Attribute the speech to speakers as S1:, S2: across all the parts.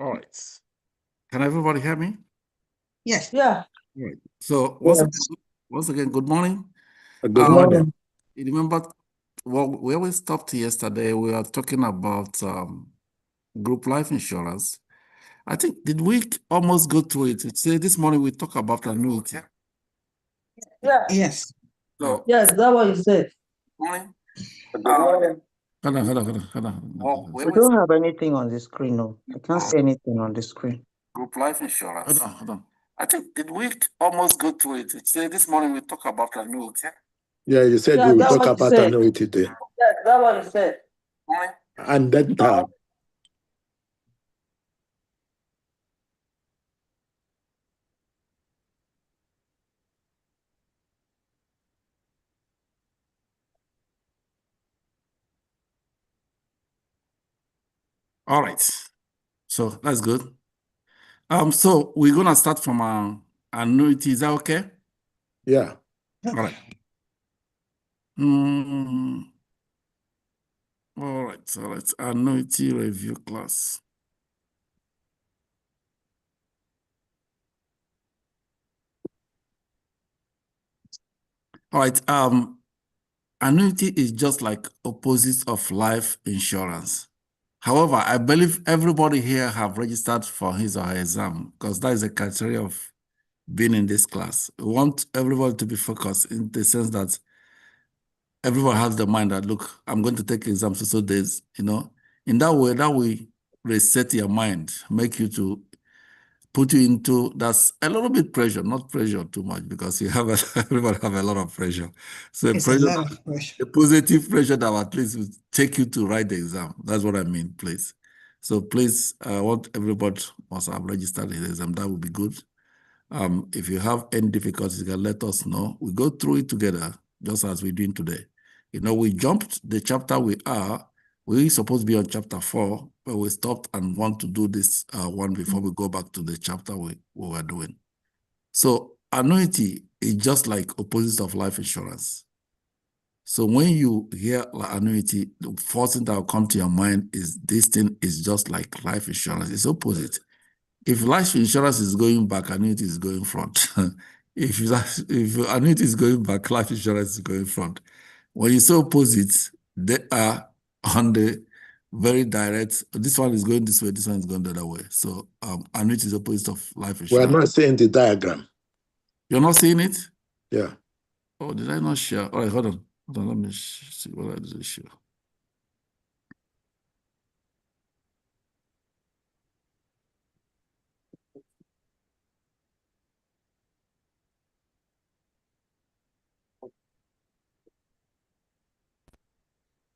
S1: All right. Can everybody hear me?
S2: Yes.
S3: Yeah.
S1: All right. So once again, good morning.
S4: Good morning.
S1: You remember, well, where we stopped yesterday, we were talking about group life insurance. I think, did we almost go through it? Say this morning we talk about annuity.
S3: Yeah.
S2: Yes.
S1: So,
S3: Yes, that's what you said.
S1: morning.
S4: Good morning.
S1: Hold on. Well,
S5: We don't have anything on the screen, no. I can't see anything on the screen.
S1: Group life insurance. Hold on. I think, did we almost go through it? Say this morning we talk about annuity.
S4: Yeah, you said
S3: Yeah,
S4: we will
S3: that's
S4: talk
S3: what you
S4: about
S3: said.
S4: annuity today.
S3: Yes, that's what you said.
S1: Morning.
S4: And then
S1: All right. So that's good. So we're gonna start from annuity. Is that okay?
S4: yeah.
S1: All right. All right. Annuity review class. All right. Annuity is just like opposite of life insurance. However, I believe everybody here have registered for his or her exam because that is a criteria of being in this class. We want everybody to be focused in the sense that everyone has the mind that, look, I'm going to take exams so days, in that way, reset your mind, make you to put you into, that's a little bit pressure, not pressure too much because everybody have a lot of pressure. So
S2: It's a lot of pressure.
S1: a positive pressure that at least will take you to write the exam. That's what I mean, please. So please, I want everybody must have registered his exam. That would be good. If you have any difficulties, you can let us know. We go through it together, just as we're doing today. We jumped the chapter we're supposed to be on chapter 4, but we stopped and want to do this one before we go back to the chapter we were doing. So annuity is just like opposite of life insurance. So when you hear annuity, the first thing that will come to your mind is this thing is just like life insurance. It's opposite. If life insurance is going back, annuity is going front. if annuity is going back, life insurance is going front. When you say opposite, they are on the very direct. This one is going this way, this one is going the other way. So annuity is opposite of life insurance.
S4: We're not seeing the diagram.
S1: You're not seeing it?
S4: Yeah.
S1: Oh, did I not share? All right, hold on. Let me see what I did share.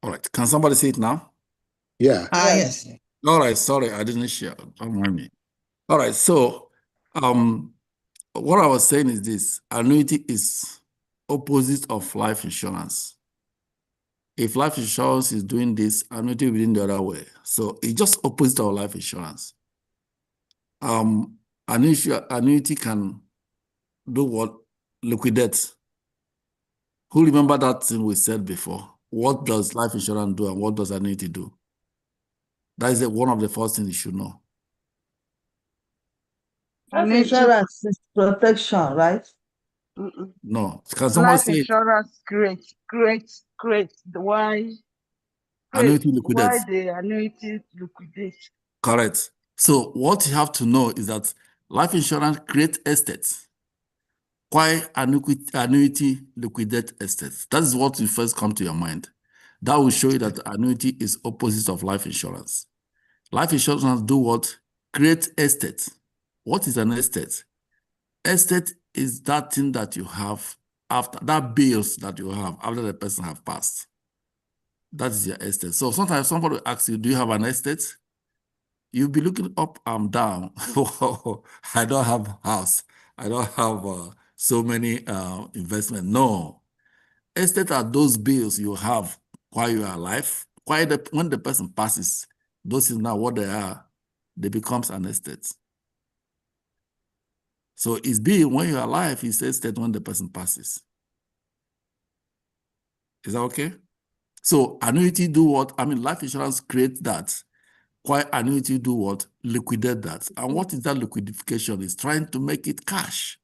S1: All right, can somebody see it now?
S4: Yeah.
S2: Yes.
S1: All right, sorry, I didn't share. Don't mind me. All right, so what I was saying is this: annuity is opposite of life insurance. If life insurance is doing this, annuity will be doing the other way. So it's just opposite of life insurance. Annuity can do what? Liquidate. Who remember that thing we said before? What does life insurance do and what does annuity do? That is one of the first things you should know.
S3: Life insurance is protection, right?
S1: No. Can someone say
S6: insurance creates why
S1: annuity liquidate?
S6: Why the annuity liquidate?
S1: Correct. So what you have to know is that life insurance creates assets. Why annuity liquidate assets? That is what will first come to your mind. That will show you that annuity is opposite of life insurance. Life insurance do what? Create estate. What is an estate? Estate is that thing that you have after, that bills that you have after the person have passed. That is your estate. So sometimes somebody asks you, do you have an estate? You'll be looking up and down. I don't have a house. I don't have so many investment. No. Estate are those bills you have while you are alive. When the person passes, those is now what they are. They becomes an estate. So it's bill when you're alive, it's estate when the person passes. Is that okay? So annuity do what? I mean, life insurance creates that. Why annuity do what? Liquidate that. And what is that liquidification? Is trying to make it cash.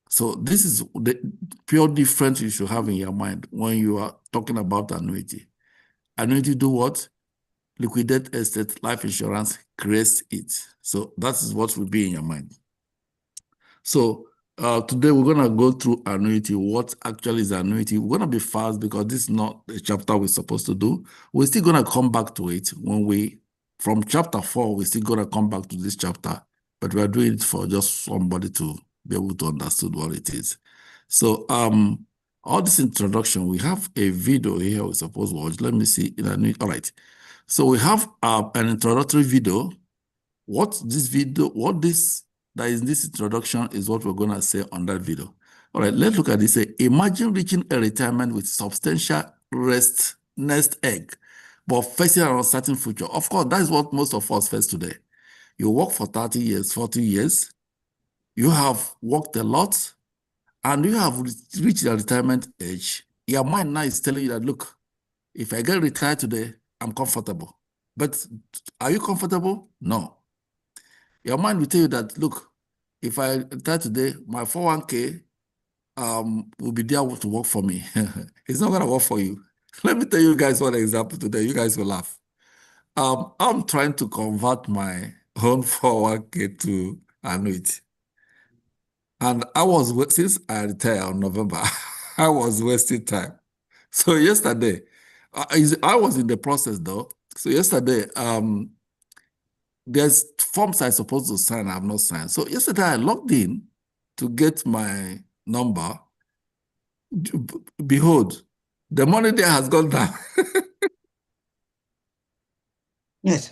S1: So this is the pure difference you should have in your mind when you are talking about annuity. Annuity do what? Liquidate estate, life insurance creates it. So that is what will be in your mind. So today we're going to go through annuity. What actually is annuity? We're going to be fast because this is not the chapter we're supposed to do. We're still going to come back to it when from chapter 4, we're still going to come back to this chapter, but we are doing it for just somebody to be able to understand what it is. So all this introduction, we have a video here we're supposed to watch. Let me see. All right. So we have an introductory video. What this that is this introduction is what we're going to say on that video. All right, let's look at this. Imagine reaching a retirement with substantial nest egg, but facing an uncertain future. Of course, that is what most of us face today. You work for 30 years, 40 years. You have worked a lot, and you have reached a retirement age. Your mind now is telling you that, look, if I get retired today, I'm comfortable. But are you comfortable? No. Your mind will tell you that, look, if I retire today, my 401k will be there to work for me. It's not going to work for you. Let me tell you guys one example today. You guys will laugh. I'm trying to convert my own 401k to annuity. And since I retired in November, I was wasting time. So yesterday, I was in the process though. So yesterday, there's forms I'm supposed to sign, I have not signed. So yesterday I logged in to get my number. Behold, the money there has gone down.
S2: Yes.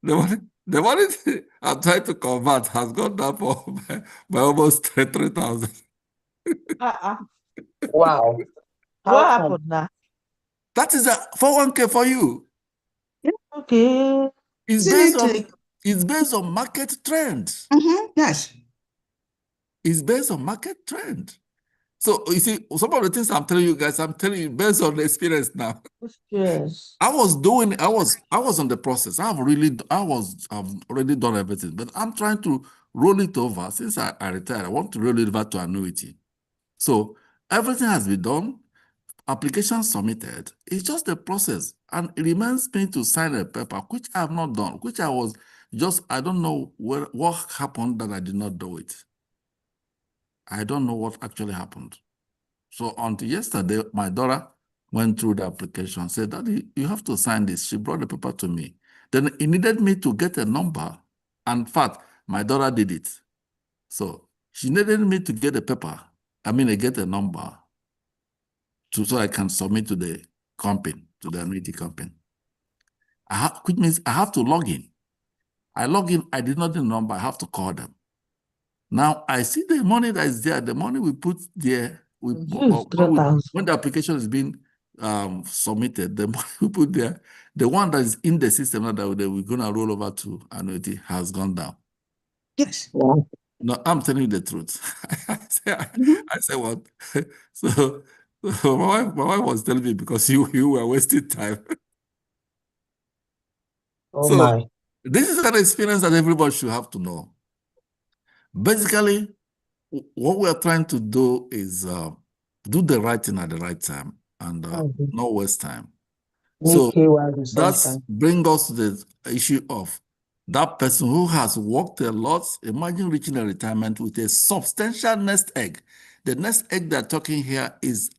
S1: The money I'm trying to convert has gone down by almost 3,000.
S5: Wow.
S3: What
S5: How come?
S3: happened now?
S1: That is a 401k for you.
S3: Okay.
S1: It's based on market trend.
S2: Yes.
S1: It's based on market trend. So you see, some of the things I'm telling you guys, I'm telling you based on the experience now.
S3: Yes.
S1: I was on the process. I've already done everything, but I'm trying to roll it over. Since I retired, I want to roll it over to annuity. So everything has been done. Application submitted. It's just a process, and it remains me to sign a paper, which I have not done, which I don't know what happened that I did not do it. I don't know what actually happened. So until yesterday, my daughter went through the application, said, Daddy, you have to sign this. She brought the paper to me. Then it needed me to get a number. And in fact, my daughter did it. So she needed me to get a paper. Get a number so I can submit to the company, to the annuity company. Which means I have to log in. I log in, I did not know the number, I have to call them. Now I see the money that is there, the money we put there, when the application is being submitted, the money we put there, the one that is in the system that we're going to roll over to annuity has gone down.
S2: Yes.
S5: Wow.
S1: No, I'm telling you the truth. I say what? So my wife was telling me because you were wasting time.
S5: Oh
S1: So
S5: my.
S1: this is an experience that everybody should have to know. Basically, what we are trying to do is do the right thing at the right time and not waste time. So that brings us to the issue of that person who has worked a lot. Imagine reaching a retirement with a substantial nest egg. The nest egg they're talking here is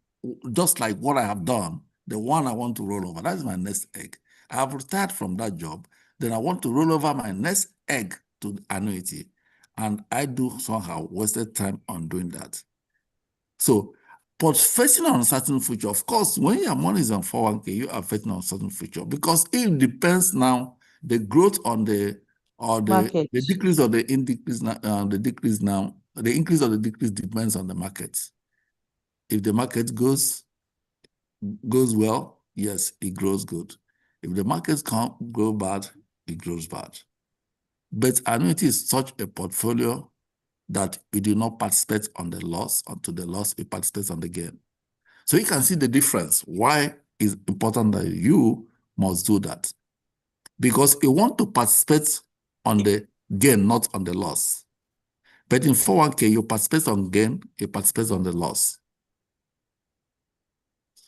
S1: just like what I have done, the one I want to roll over. That's my nest egg. I have retired from that job. Then I want to roll over my nest egg to annuity. And I do somehow wasted time on doing that. So, but facing an uncertain future, of course, when your money is on 401k, you are facing an uncertain future because it depends now the growth on the decrease or the increase now. The increase or the decrease depends on the market. If the market goes well, yes, it grows good. If the markets go bad, it grows bad. But annuity is such a portfolio that you do not participate on the loss, onto the loss, you participate on the gain. So you can see the difference, why it's important that you must do that. Because you want to participate on the gain, not on the loss. But in 401k, you participate on gain, you participate on the loss.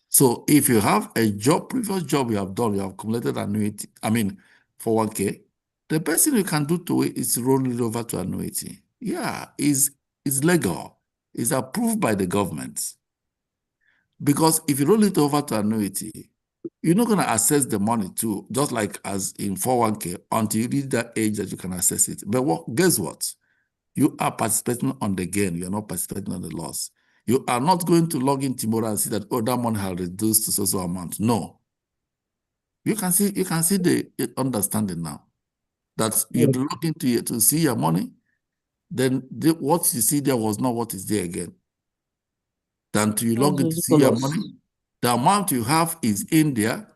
S1: So if you have a job, previous job you have done, you have accumulated annuity, 401k, the best thing you can do to it is roll it over to annuity. Yeah, it's legal. It's approved by the government. Because if you roll it over to annuity, you're not going to access the money too, just like as in 401k, until you reach that age that you can access it. But guess what? You are participating on the gain. You are not participating on the loss. You are not going to log in tomorrow and see that, oh, that money has reduced to so amount. No. You can see the understanding now. That you log into it to see your money, then what you see there was not what is there again. Then you log in to see your money, the amount you have is in there.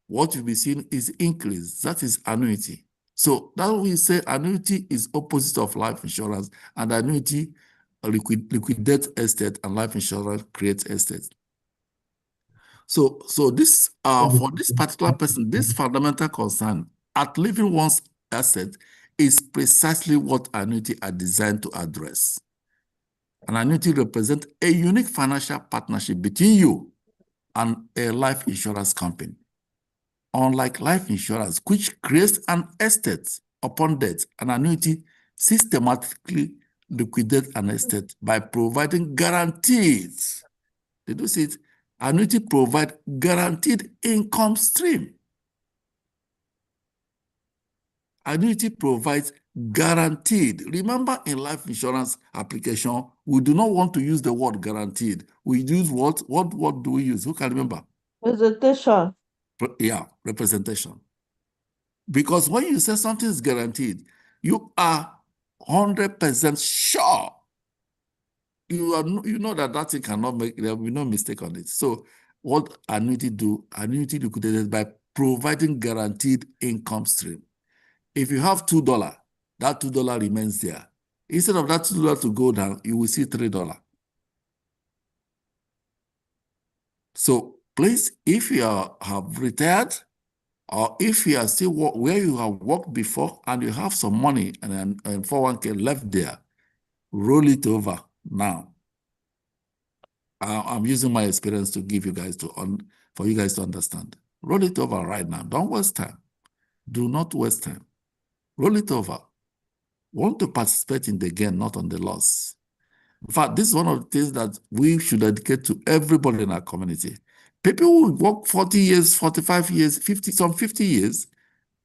S1: What you'll be seeing is increase. That is annuity. So that we say annuity is opposite of life insurance, and annuity liquidate estate, and life insurance creates estate. So this for this particular person, this fundamental concern at leaving one's asset is precisely what annuity are designed to address. An annuity represents a unique financial partnership between you and a life insurance company. Unlike life insurance, which creates an estate upon death, an annuity systematically liquidates an estate by providing guarantees. Did you see it? Annuity provides guaranteed income stream. Annuity provides guaranteed. Remember, in life insurance application, we do not want to use the word guaranteed. We use what? What do we use? Who can remember?
S3: Presentation.
S1: Yeah, representation. Because when you say something is guaranteed, you are 100% sure. You know that thing cannot make, there will be no mistake on it. So what annuity do? Annuity liquidated by providing guaranteed income stream. If you have $2, that $2 remains there. Instead of that $2 to go down, you will see $3. So please, if you have retired, or if you are still where you have worked before and you have some money and 401k left there, roll it over now. I'm using my experience to give you guys for you guys to understand. Roll it over right now. Don't waste time. Do not waste time. Roll it over. Want to participate in the gain, not on the loss. In fact, this is one of the things that we should educate to everybody in our community. People who work 40 years, 45 years, 50 years,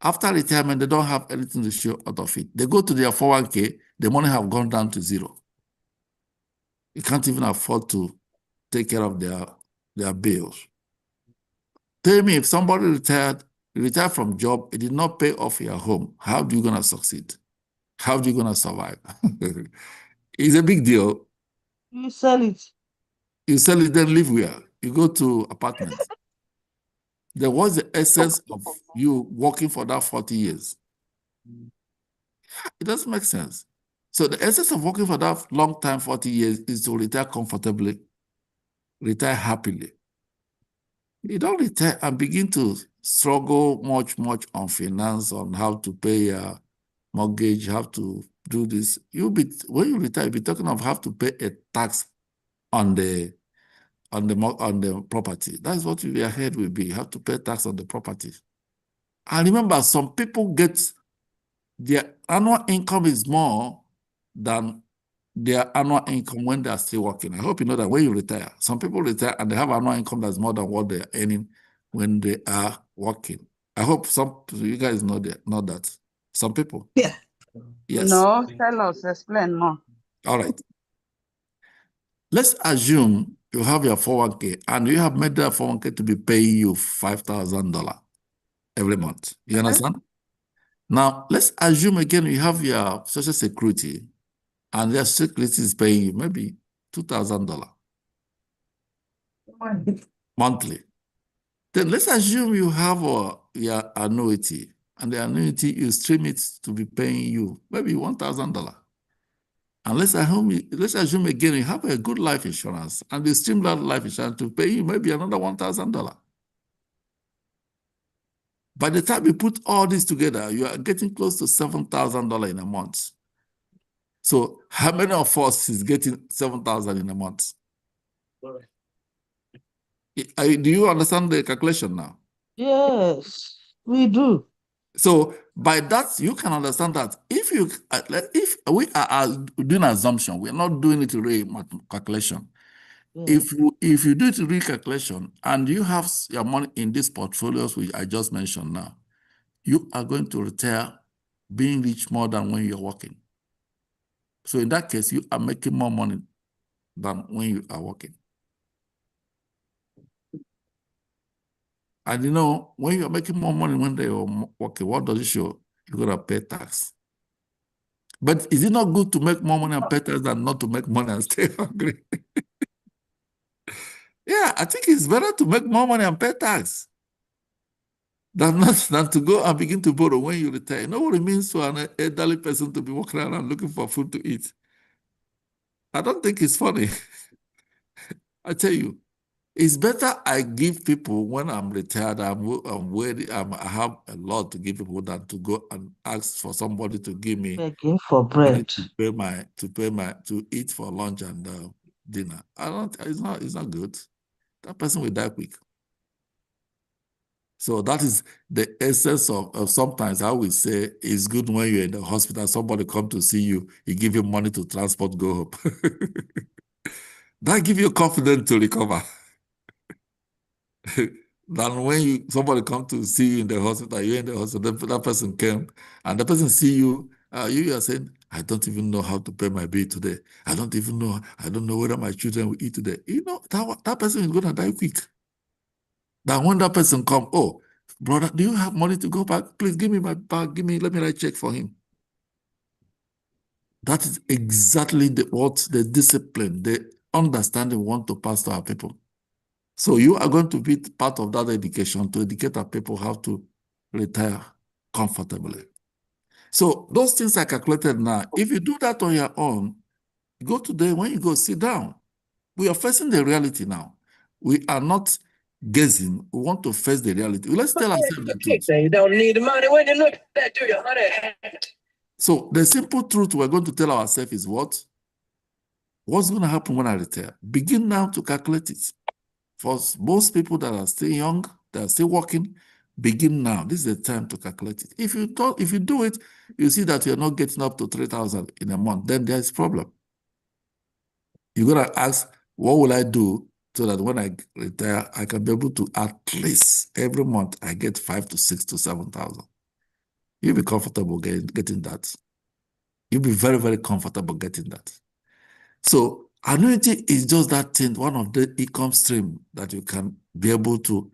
S1: after retirement, they don't have anything to show out of it. They go to their 401k, the money have gone down to zero. You can't even afford to take care of their bills. Tell me, if somebody retired from job, it did not pay off your home, how are you going to succeed? How are you going to survive? It's a big deal.
S3: You sell it.
S1: You sell it, then live where? You go to apartments. There was the essence of you working for that 40 years. It doesn't make sense. So the essence of working for that long time, 40 years, is to retire comfortably, retire happily. You don't retire and begin to struggle much on finance, on how to pay your mortgage, how to do this. When you retire, you'll be talking of how to pay a tax on the property. That's what your head will be. You have to pay tax on the property. And remember, some people their annual income is more than their annual income when they are still working. I hope you know that when you retire, some people retire and they have annual income that's more than what they are earning when they are working. I hope you guys know that. Some people.
S2: Yeah.
S1: Yes.
S6: No, tell us, explain more.
S1: All right. Let's assume you have your 401k and you have made that 401k to be paying you $5,000 every month. You understand? Now, let's assume again you have your Social Security and your Security is paying you maybe $2,000 monthly. Then let's assume you have your annuity, and the annuity, you stream it to be paying you maybe $1,000. And let's assume again you have a good life insurance, and you stream that life insurance to pay you maybe another $1,000. By the time you put all this together, you are getting close to $7,000 in a month. So how many of us is getting $7,000 in a month? Do you understand the calculation now?
S3: Yes, we do.
S1: So by that, you can understand that if we are doing assumption, we're not doing it real calculation.
S3: Yeah.
S1: If you do it real calculation and you have your money in these portfolios which I just mentioned now, you are going to retire being rich more than when you're working. So in that case, you are making more money than when you are working. And you know, when you're making more money when you're working, what does it show? You're gonna pay tax. But is it not good to make more money and pay tax than not to make money and stay hungry? Yeah, I think it's better to make more money and pay tax than to go and begin to borrow when you retire. You know what it means for an elderly person to be walking around looking for food to eat? I don't think it's funny. I tell you, it's better I give people when I'm retired, I have a lot to give people than to go and ask for somebody to give me
S3: Begging for
S1: money
S3: bread.
S1: to eat for lunch and dinner. It's not good. That person will die quick. So that is the essence of sometimes I will say it's good when you're in the hospital, somebody come to see you, you give him money to transport, go home. That give you confidence to recover. Than when somebody come to see you in the hospital, you're in the hospital, that person came, and the person see you, you are saying, I don't even know how to pay my bill today. I don't know whether my children will eat today. You know, that person is gonna die quick. Then when that person come, oh, brother, do you have money to go back? Please give me my bag, let me write check for him. That is exactly what the discipline, the understanding we want to pass to our people. So you are going to be part of that education to educate our people how to retire comfortably. So those things are calculated now. If you do that on your own, go today, when you go sit down, we are facing the reality now. We are not guessing. We want to face the reality. Let's tell ourselves the truth.
S7: You don't need the money when you look at that, do you, honey?
S1: So the simple truth we're going to tell ourselves is what? What's going to happen when I retire? Begin now to calculate it. For most people that are still young, that are still working, begin now. This is the time to calculate it. If you do it, you see that you're not getting up to 3,000 in a month, then there's a problem. You're going to ask, what will I do so that when I retire, I can be able to at least every month I get 5,000 to 6,000 to 7,000. You'll be comfortable getting that. You'll be very, very comfortable getting that. So annuity is just that thing, one of the income stream that you can be able to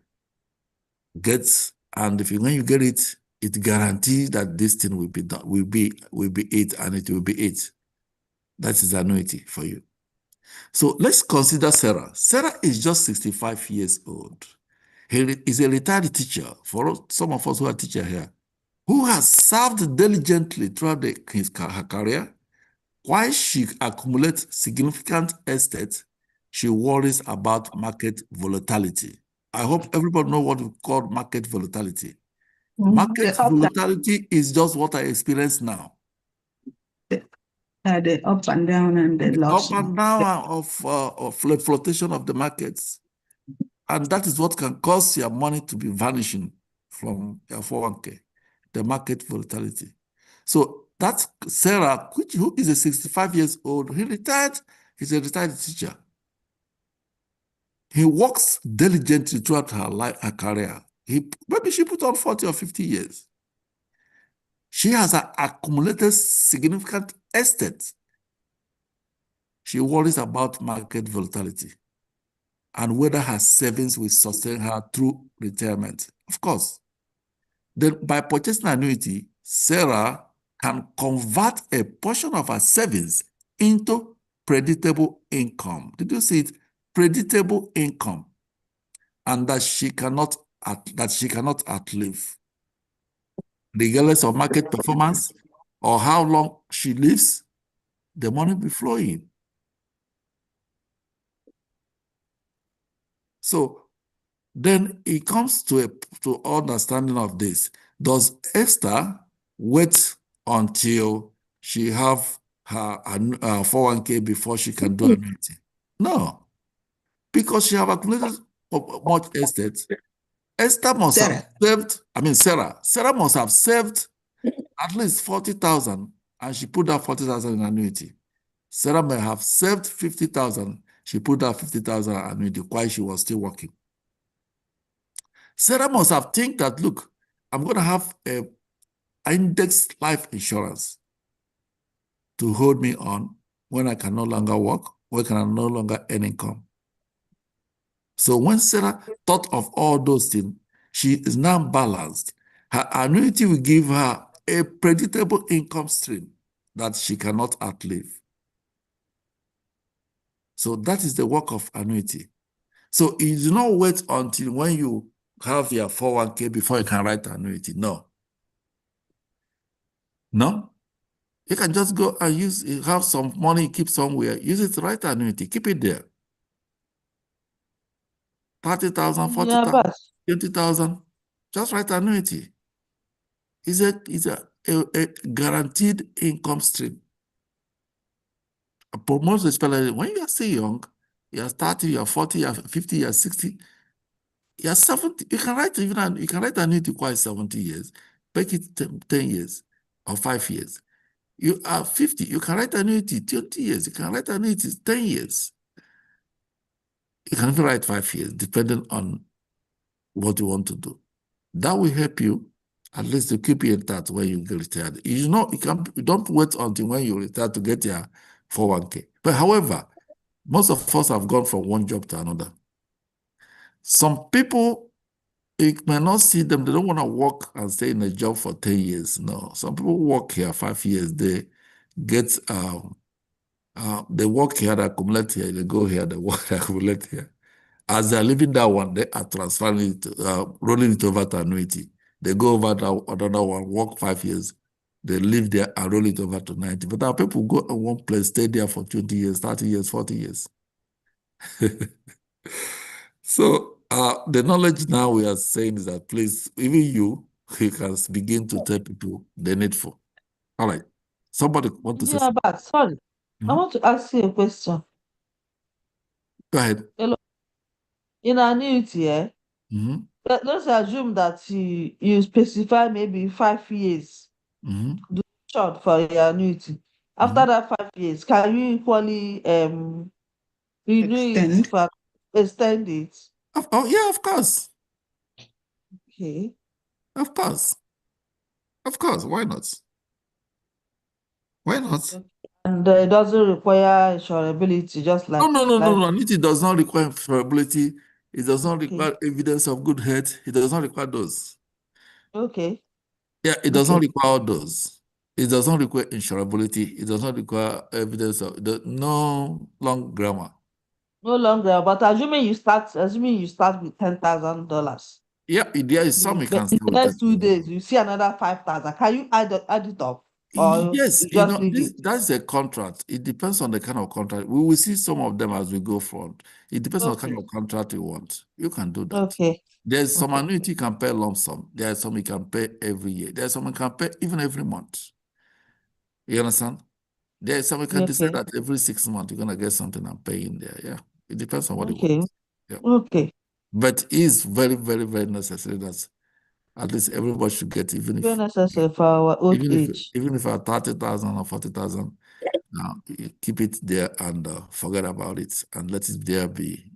S1: get, and when you get it, it guarantees that this thing will be done, will be it, and it will be it. That is annuity for you. So let's consider Sarah. Sarah is just 65 years old. He is a retired teacher, for some of us who are teachers here, who has served diligently throughout her career. While she accumulates significant assets, she worries about market volatility. I hope everybody knows what we call market volatility. Market volatility is just what I experience now.
S2: The up and down and the loss.
S1: Up and down of fluctuation of the markets. And that is what can cause your money to be vanishing from your 401k, the market volatility. So that's Sarah, who is a 65 years old. He retired. He's a retired teacher. He works diligently throughout her career. Maybe she put on 40 or 50 years. She has accumulated significant assets. She worries about market volatility and whether her savings will sustain her through retirement. Of course. Then by purchasing annuity, Sarah can convert a portion of her savings into predictable income. Did you see it? Predictable income. And that she cannot outlive. Regardless of market performance or how long she lives, the money will be flowing. So Then it comes to understanding of this. Does Esther wait until she have her 401k before she can do annuity? No, because she have accumulated much estate. Esther must have saved. I mean, Sarah must have saved at least 40,000, and she put that 40,000 in annuity. Sarah may have saved 50,000. She put that 50,000 in annuity while she was still working. Sarah must have think that, look, I'm going to have a index life insurance to hold me on when I can no longer work, when I can no longer earn income. So when Sarah thought of all those things, she is now balanced. Her annuity will give her a predictable income stream that she cannot outlive. So that is the work of annuity. So you do not wait until when you have your 401k before you can write annuity. No. No. You can just go and you have some money, keep somewhere, use it to write annuity, keep it there. 30,000, 40,000, 20,000, just write annuity. It's a guaranteed income stream. Most especially when you are still young, you are 30, you are 40, you are 50, you are 60, you are 70. You can write annuity quite 70 years, make it 10 years or 5 years. You are 50, you can write annuity 20 years, you can write annuity 10 years. You can even write 5 years, depending on what you want to do. That will help you at least to keep you intact when you get retired. You know, you don't wait until when you retire to get your 401k. But however, most of us have gone from one job to another. Some people, you may not see them, they don't want to work and stay in a job for 10 years. No, some people work here 5 years, they get, they work here, they accumulate here, they go here, they work, they accumulate here. As they're leaving that one, they are transferring it, rolling it over to annuity. They go over to another one, work 5 years, they live there and roll it over to 90. But our people go in one place, stay there for 20 years, 30 years, 40 years. So the knowledge now we are saying is that, please, even you can begin to tell people the needful. All right. Somebody want to say something?
S3: But sorry, I want to ask you a question.
S1: Go ahead.
S3: Hello. In annuity,
S1: Mm-hmm.
S3: let's assume that you specify maybe 5 years
S1: Mm-hmm.
S3: short for your annuity. After that 5 years, can you equally renew it for extend it?
S1: Oh yeah, of course.
S3: Okay.
S1: Of course. Of course. Why not? Why not?
S3: And it doesn't require insurability, just like
S1: No.
S3: life.
S1: Annuity does not require insurability. It does not
S3: Okay.
S1: require evidence of good health. It does not require those.
S3: Okay.
S1: Yeah, it does not
S3: Okay.
S1: require all those. It does not require insurability. It does not require evidence of no long grammar.
S3: No longer, but assuming you start with $10,000.
S1: Yeah, there is some you can
S3: In
S1: say
S3: the
S1: with
S3: next 2
S1: that.
S3: days, you see another 5,000. Can you add it up? Or
S1: Yes,
S3: you just leave it?
S1: that's a contract. It depends on the kind of contract. We will see some of them as we go forward. It depends on the kind
S3: Okay.
S1: of contract you want. You can do that.
S3: Okay.
S1: There's some
S3: Okay.
S1: annuity you can pay lump sum. There's some you can pay every year. There's some you can pay even every month. You understand? There's some you can decide
S3: Okay.
S1: that every 6 months you're gonna get something and pay in there. Yeah. It depends on what you
S3: Okay.
S1: want. Yeah.
S3: Okay.
S1: But it's very, very, very necessary that at least everybody should get, even
S3: Very
S1: if
S3: necessary for our old
S1: even
S3: age.
S1: if I 30,000 or 40,000, you keep it there and forget about it and let it there be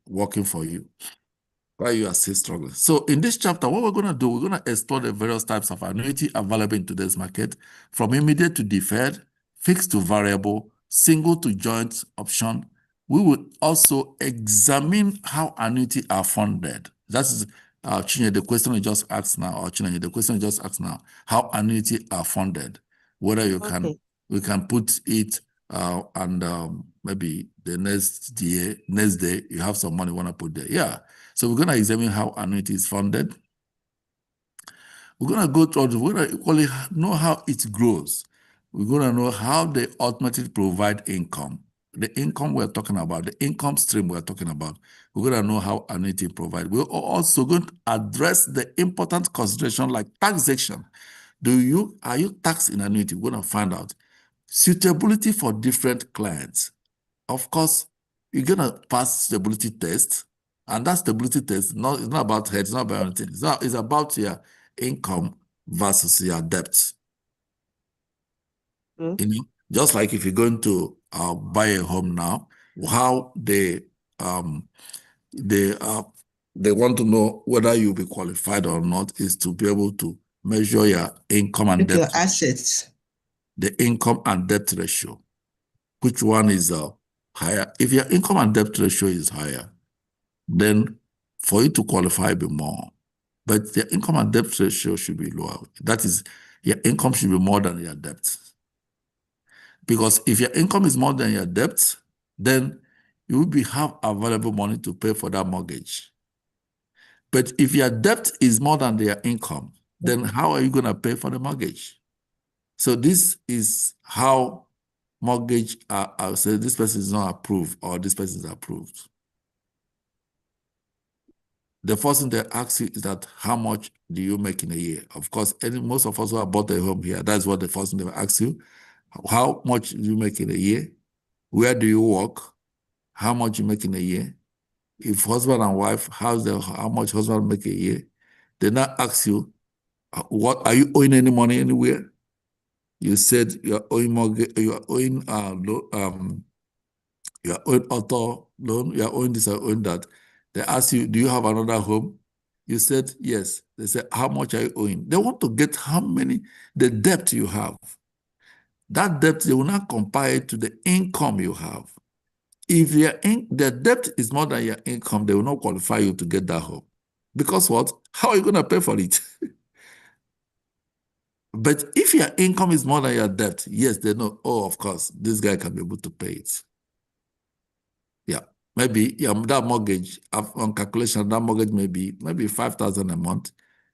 S1: working for you while you are still struggling. So in this chapter, what we're going to do, we're going to explore the various types of annuity available in today's market, from immediate to deferred, fixed to variable, single to joint option. We will also examine how annuity are funded. That is Chinye, the question you just asked now, or Chinye, the question you just asked now, how annuity are funded, whether you can,
S3: Okay.
S1: we can put it and maybe the next day, you have some money you want to put there. Yeah. So we're going to examine how annuity is funded. We're going to go through, we're going to equally know how it grows. We're going to know how they ultimately provide income. the income we're talking about, the income stream we're talking about, we're going to know how annuity provide. We're also going to address the important consideration like taxation. Are you taxed in annuity? We're going to find out. Suitability for different clients. Of course, you're going to pass stability test, and that stability test it's not about head, it's not about anything. It's about your income versus your debt.
S3: Okay.
S1: You know, just like if you're going to buy a home now, how they want to know whether you'll be qualified or not is to be able to measure your income and
S2: With your
S1: debt,
S2: assets.
S1: the income and debt ratio. Which one is higher? If your income and debt ratio is higher, then for you to qualify, be more. But the income and debt ratio should be lower. That is, your income should be more than your debt. Because if your income is more than your debt, then you will have available money to pay for that mortgage. But if your debt is more than your income, then how are you going to pay for the mortgage? So this is how mortgage say this person is not approved or this person is approved. The first thing they ask you is that how much do you make in a year? Of course, most of us who have bought a home here, that's what the first thing they will ask you. How much do you make in a year? Where do you work? How much you make in a year? If husband and wife, how much husband make a year? They now ask you, what are you owing any money anywhere? You said you're owing mortgage, you're owing you're owing auto loan, you're owing this, you're owing that. They ask you, do you have another home? You said yes. They say, how much are you owing? They want to get the debt you have. That debt, they will not compare it to the income you have. If the debt is more than your income, they will not qualify you to get that home. Because what? How are you going to pay for it? But if your income is more than your debt, yes, they know, oh, of course, this guy can be able to pay it. Yeah. Maybe that mortgage, on calculation, that mortgage may be maybe 5,000 a month.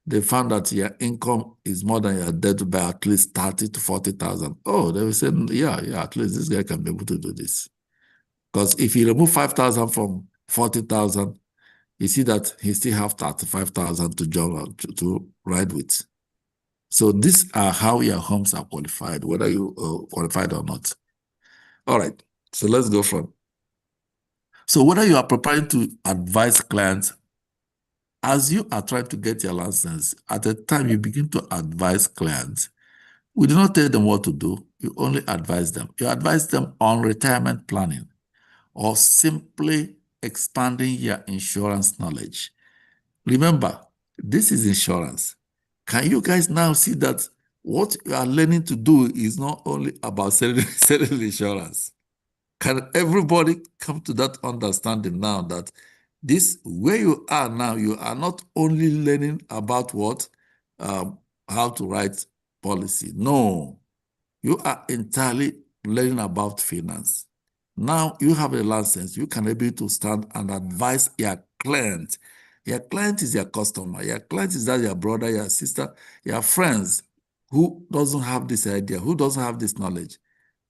S1: They found that your income is more than your debt by at least 30 to 40,000. Oh, they will say, yeah, at least this guy can be able to do this. Because if you remove 5,000 from 40,000, you see that he still have 35,000 to ride with. So these are how your homes are qualified, whether you qualified or not. All right, so let's go from. So whether you are preparing to advise clients, as you are trying to get your license, at the time you begin to advise clients, we do not tell them what to do, you only advise them. You advise them on retirement planning or simply expanding your insurance knowledge. Remember, this is insurance. Can you guys now see that what you are learning to do is not only about selling insurance? Can everybody come to that understanding now that this, where you are now, you are not only learning about what, how to write policy. No, you are entirely learning about finance. Now you have a license, you can be able to stand and advise your client. Your client is your customer. Your client is that your brother, your sister, your friends who doesn't have this idea, who doesn't have this knowledge.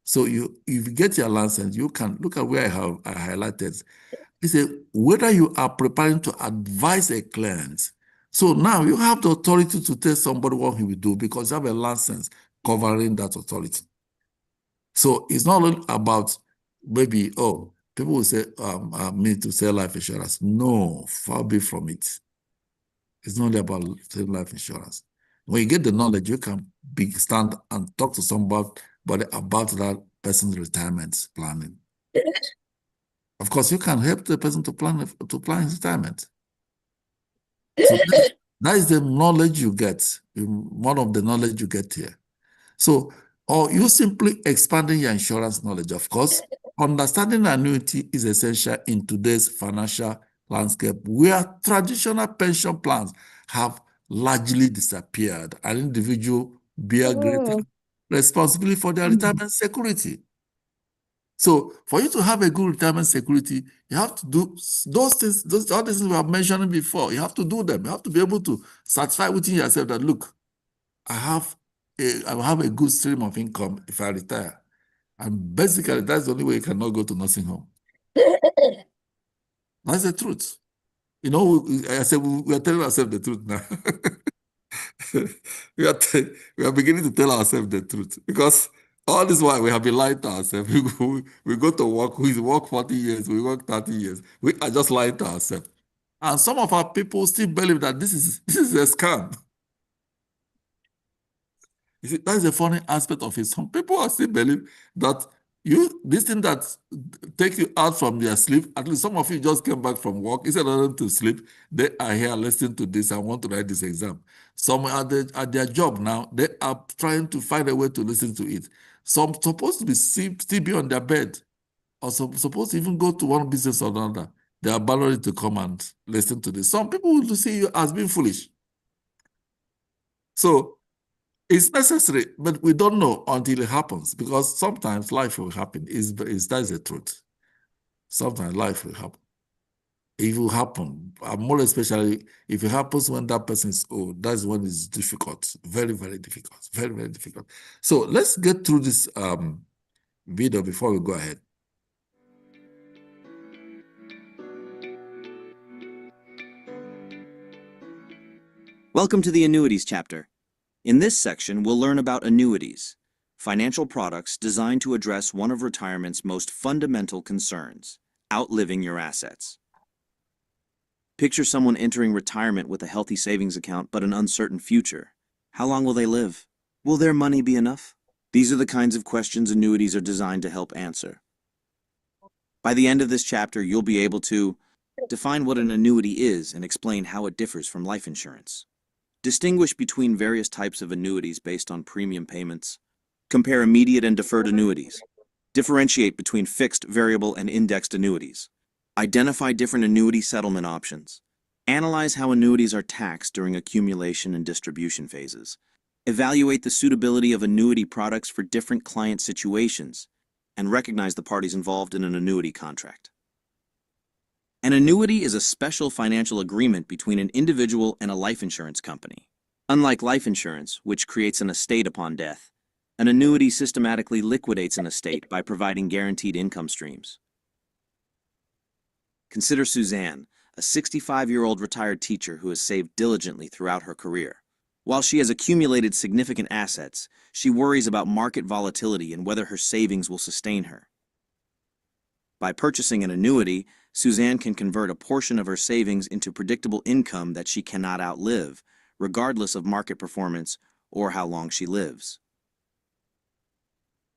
S1: So if you get your license, you can look at where I highlighted. It's whether you are preparing to advise a client. So now you have the authority to tell somebody what he will do because you have a license covering that authority. So it's not only about maybe, people will say, me to sell life insurance. No, far be from it. It's not only about selling life insurance. When you get the knowledge, you can stand and talk to somebody about that person's retirement planning. Of course, you can help the person to plan his retirement. So that is the knowledge you get, one of the knowledge you get here. So, or you simply expanding your insurance knowledge. Of course, understanding annuity is essential in today's financial landscape where traditional pension plans have largely disappeared. An individual bear greater responsibility for their retirement security. So for you to have a good retirement security, you have to do those things, all the things we have mentioned before. You have to do them. You have to be able to satisfy within yourself that, look, I have a good stream of income if I retire. And basically, that's the only way you cannot go to nursing home. That's the truth. You know, I said we are telling ourselves the truth now. we are beginning to tell ourselves the truth because all this while we have been lying to ourselves. We go to work, we work 40 years, we work 30 years. We are just lying to ourselves. And some of our people still believe that this is a scam. You see, that's the funny aspect of it. Some people are still believe that this thing that take you out from their sleep, at least some of you just came back from work, instead of them to sleep, they are here listening to this and want to write this exam. Some at their job now, they are trying to find a way to listen to it. Some supposed to be still be on their bed, or supposed to even go to one business or another. They are bothered to come and listen to this. Some people will see you as being foolish. So it's necessary, but we don't know until it happens, because sometimes life will happen. That's the truth. Sometimes life will happen. It will happen, more especially if it happens when that person is old. That's when it's difficult, very, very difficult, very, very difficult. So let's get through this video before we go ahead.
S8: Welcome to the annuities chapter. In this section, we'll learn about annuities, financial products designed to address one of retirement's most fundamental concerns, outliving your assets. Picture someone entering retirement with a healthy savings account but an uncertain future. How long will they live? Will their money be enough? These are the kinds of questions annuities are designed to help answer. By the end of this chapter, you'll be able to define what an annuity is and explain how it differs from life insurance. Distinguish between various types of annuities based on premium payments. Compare immediate and deferred annuities. Differentiate between fixed, variable, and indexed annuities. Identify different annuity settlement options. Analyze how annuities are taxed during accumulation and distribution phases. Evaluate the suitability of annuity products for different client situations, and recognize the parties involved in an annuity contract. An annuity is a special financial agreement between an individual and a life insurance company. Unlike life insurance, which creates an estate upon death, an annuity systematically liquidates an estate by providing guaranteed income streams. Consider Suzanne, a 65-year-old retired teacher who has saved diligently throughout her career. While she has accumulated significant assets, she worries about market volatility and whether her savings will sustain her. By purchasing an annuity, Suzanne can convert a portion of her savings into predictable income that she cannot outlive, regardless of market performance or how long she lives.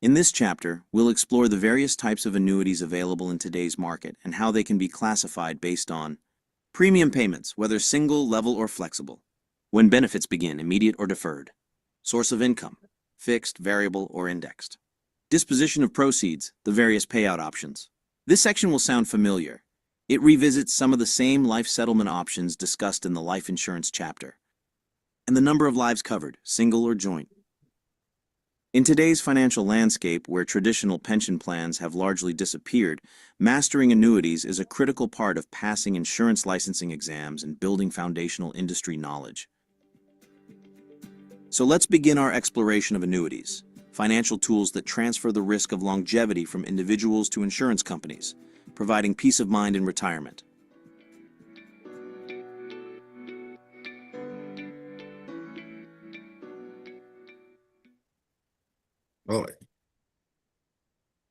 S8: In this chapter, we'll explore the various types of annuities available in today's market and how they can be classified based on premium payments, whether single, level, or flexible, when benefits begin, immediate or deferred, source of income, fixed, variable, or indexed, disposition of proceeds, the various payout options. This section will sound familiar. It revisits some of the same life settlement options discussed in the life insurance chapter, and the number of lives covered, single or joint. In today's financial landscape, where traditional pension plans have largely disappeared, mastering annuities is a critical part of passing insurance licensing exams and building foundational industry knowledge. So let's begin our exploration of annuities, financial tools that transfer the risk of longevity from individuals to insurance companies, providing peace of mind in retirement.
S1: All right.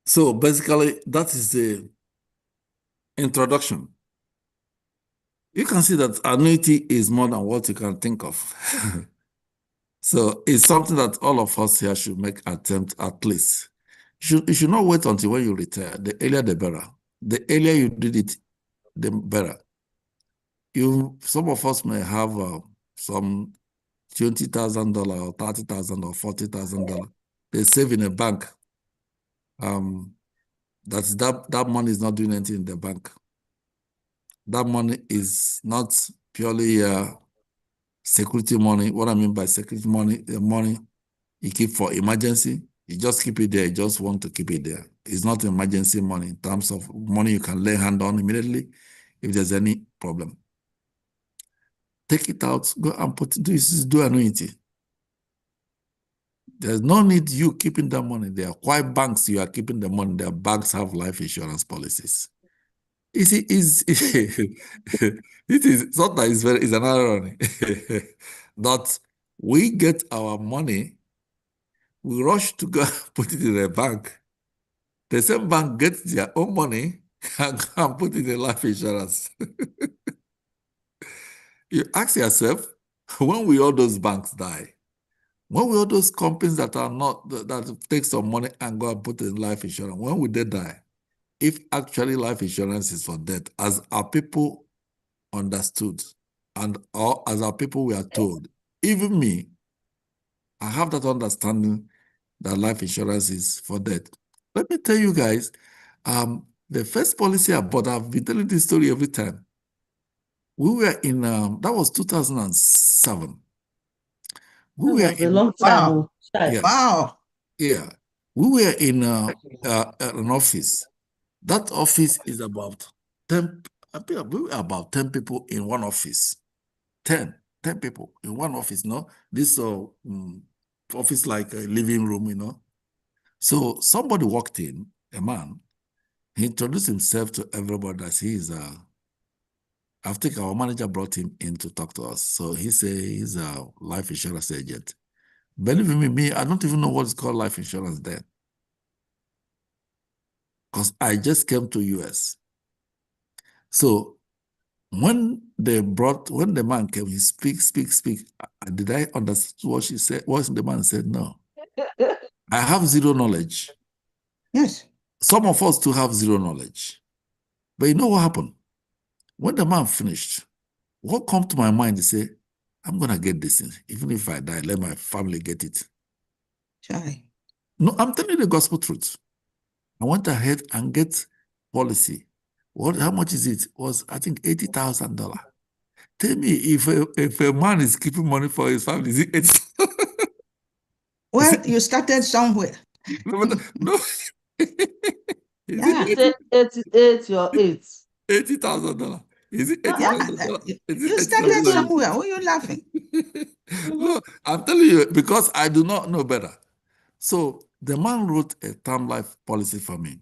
S1: So basically, that is the introduction. You can see that annuity is more than what you can think of. So it's something that all of us here should make attempt at least. You should not wait until when you retire. The earlier the better. The earlier you did it, the better. Some of us may have some $20,000 or $30,000 or $40,000. They save in a bank. That money is not doing anything in the bank. That money is not purely security money. What I mean by security money, the money you keep for emergency, you just keep it there. You just want to keep it there. It's not emergency money in terms of money you can lay hand on immediately if there's any problem. Take it out, go and do annuity. There's no need you keeping that money there. Why banks you are keeping the money there? Banks have life insurance policies. You see, it is sometimes it's an irony that we get our money, we rush to go put it in a bank. The same bank gets their own money and go and put it in life insurance. You ask yourself, when will all those banks die? When will all those companies that are not that take some money and go and put it in life insurance, when will they die? If actually life insurance is for death, as our people understood, and as our people were told, even me, I have that understanding that life insurance is for death. Let me tell you guys, the first policy I bought, I've been telling this story every time. We were in, that was 2007. We
S3: That
S1: were
S3: was a
S1: in,
S3: long time.
S2: Wow.
S3: Child.
S1: yeah,
S2: Wow.
S1: yeah. We were in an office. That office is about 10, I think we were about 10 people in one office. 10 people in one office, no? This office like a living room, you know? So somebody walked in, a man, he introduced himself to everybody as he is I think our manager brought him in to talk to us. So he said he's a life insurance agent. Believe me, I don't even know what's called life insurance then. Because I just came to US. So when the man came, he speak. Did I understand what she said? What the man said? No. I have zero knowledge.
S2: Yes.
S1: Some of us too have zero knowledge. But you know what happened? When the man finished, what come to my mind is say, I'm gonna get this thing. Even if I die, let my family get it.
S2: Chai.
S1: No, I'm telling you the gospel truth. I went ahead and get policy. How much is it? It was, I think, $80,000. Tell me, if a man is keeping money for his family, is it 80?
S2: Well, you started somewhere.
S1: No. Is
S2: Yeah.
S1: it
S3: Say 88 or 8.
S1: $80,000? Is it
S2: No,
S1: $80,000?
S2: you started somewhere. Why are you laughing?
S1: No, I'm telling you, because I do not know better. So the man wrote a term life policy for me.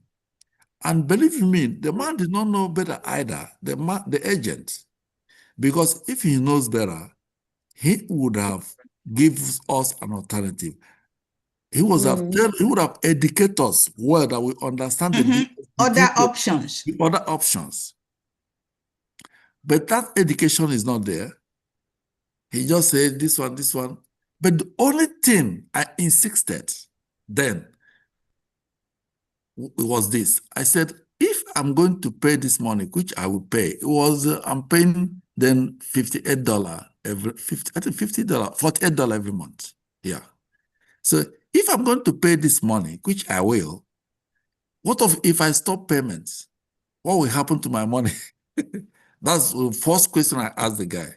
S1: And believe me, the man did not know better either, the agent. Because if he knows better, he would have given us an alternative. He would have educated us well that we understand
S2: Other options.
S1: the other options. But that education is not there. He just said this one. But the only thing I insisted then was this. I said, if I'm going to pay this money, which I will pay, it was I'm paying then $58 every $48 every month. Yeah. So if I'm going to pay this money, which I will, what if I stop payments? What will happen to my money? That's the first question I asked the guy.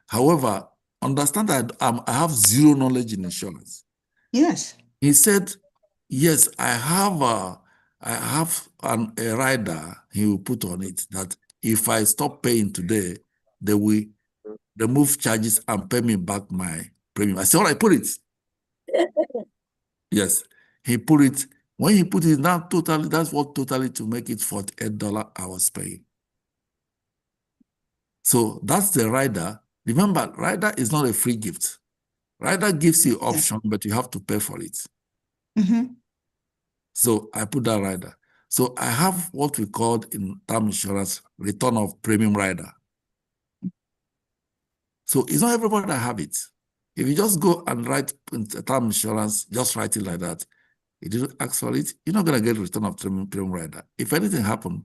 S1: However, understand that I have zero knowledge in insurance.
S2: Yes.
S1: He said, yes, I have a rider he will put on it that if I stop paying today, they will remove charges and pay me back my premium. I said, all right, put it. Yes, he put it. When he put it down totally, that's what totally to make it $48 I was paying. So that's the rider. Remember, rider is not a free gift. Rider gives you option, but you have to pay for it. So I put that rider. So I have what we called in term insurance return of premium rider. So it's not everybody that have it. If you just go and write term insurance, just write it like that, you didn't ask for it, you're not going to get return of premium rider. If anything happens,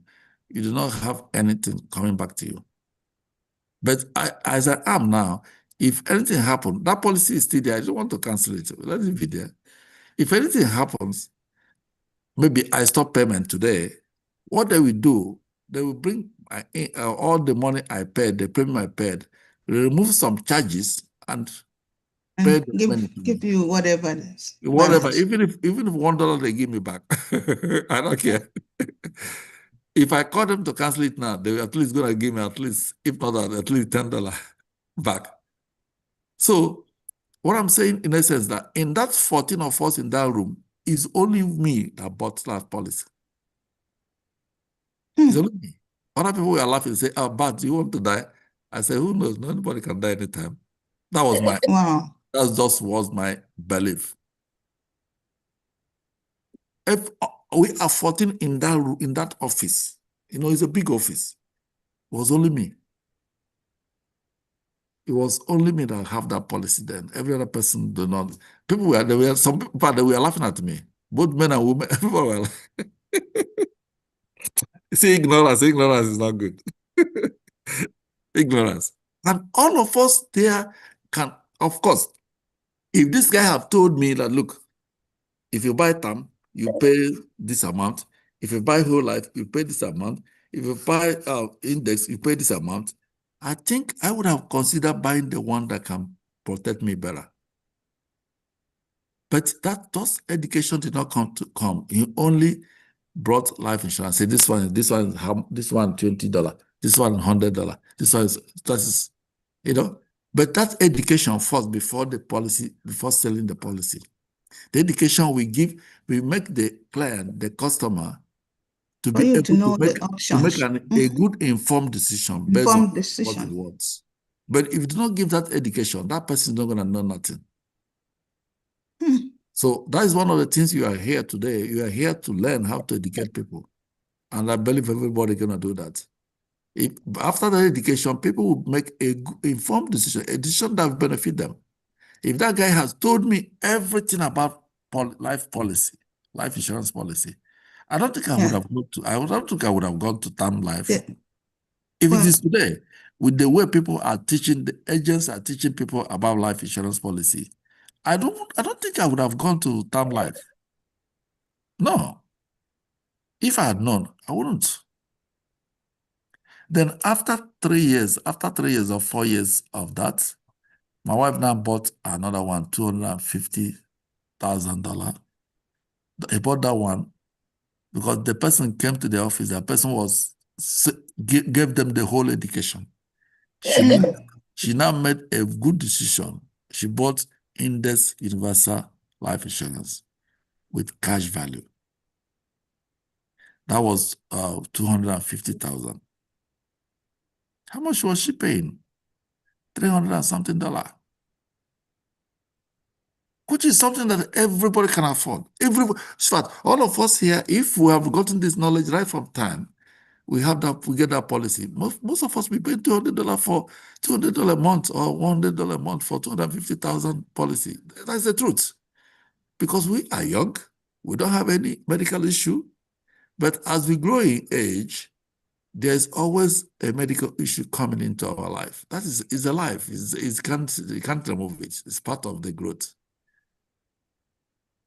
S1: you do not have anything coming back to you. But as I am now, if anything happens, that policy is still there. I don't want to cancel it. Let it be there. If anything happens, maybe I stop payment today, what they will do, they will bring all the money I paid, the premium I paid, remove some charges and pay the money to
S2: give
S1: me.
S2: you whatever it is.
S1: Whatever,
S2: Balance.
S1: even if $1 they give me back, I don't care. If I call them to cancel it now, they're at least gonna give me at least, if not at least $10 back. So What I'm saying in essence that in that 14 of us in that room, is only me that bought that policy. It's only me. Other people were laughing and say, "Oh, but do you want to die?" I said, "Who knows? Nobody can die anytime." That was my
S2: Wow.
S1: that just was my belief. If we are 14 in that office, it's a big office. It was only me. It was only me that have that policy then. Every other person do not. Some people they were laughing at me. Both men and women, everybody were like, see, ignorance is not good. Ignorance. And all of us there can, of course, if this guy have told me that, look, if you buy term, you pay this amount. If you buy whole life, you pay this amount. If you buy index, you pay this amount. I think I would have considered buying the one that can protect me better. But those education did not come. He only brought life insurance. Say this one $20, this one $100, this one is, But that education first before the policy, before selling the policy. The education we give, we make the client, the customer, to be able
S2: to make
S1: a good informed decision based on what he wants. But if you do not give that education, that person is not going to know nothing. So that is one of the things you are here today. You are here to learn how to educate people. And I believe everybody is going to do that. After that education, people will make a good, informed decision, a decision that will benefit them. If that guy has told me everything about life policy, life insurance policy, I don't think I would have gone to. I don't think I would have gone to term life. Yeah. If it is today, with the way people are teaching, the agents are teaching people about life insurance policy, I don't think I would have gone to term life. No. If I had known, I wouldn't. Then after 3 years or 4 years of that, my wife now bought another one, $250,000. I bought that one because the person came to the office, the person gave them the whole education. She now made a good decision. She bought Index Universal Life Insurance with cash value. That was $250,000. How much was she paying? $300 and something. Which is something that everybody can afford. All of us here, if we have gotten this knowledge right from time, we get that policy. Most of us we pay $200 for $200 a month or $100 a month for $250,000 policy. That's the truth. Because we are young, we don't have any medical issue, but as we grow in age, there's always a medical issue coming into our life. That is a life. You can't remove it. It's part of the growth.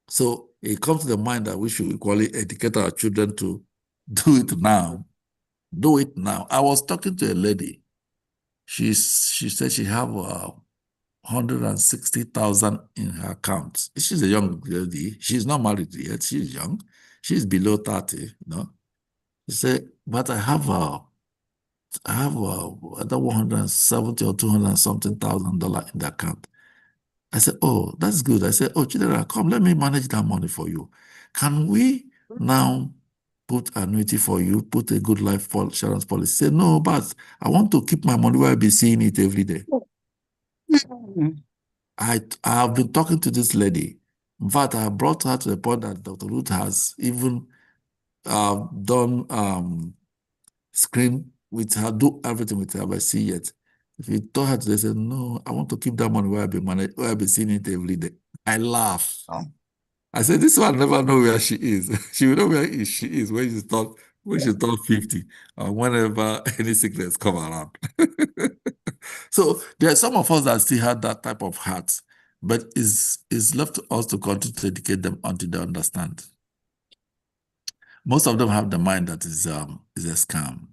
S1: So it comes to the mind that we should equally educate our children to do it now. Do it now. I was talking to a lady. She said she have 160,000 in her account. She's a young lady. She's not married yet. She's young. She's below 30. She said, but I have other 170 or 200 something thousand dollars in the account. I said, oh, that's good. I said, oh, Chidera, come, let me manage that money for you. Can we now put annuity for you, put a good life insurance policy? Say, no, but I want to keep my money where I'll be seeing it every day. I have been talking to this lady. In fact, I brought her to the point that Dr. Ruth has even done screen with her, do everything with her, but see yet. If you told her today, say, no, I want to keep that money where I'll be seeing it every day. I laugh. I said, this one never know where she is. She will know where she is when she's turned 50 or whenever any sickness come around. So there are some of us that still have that type of heart, but it's left to us to continue to educate them until they understand. Most of them have the mind that is a scam.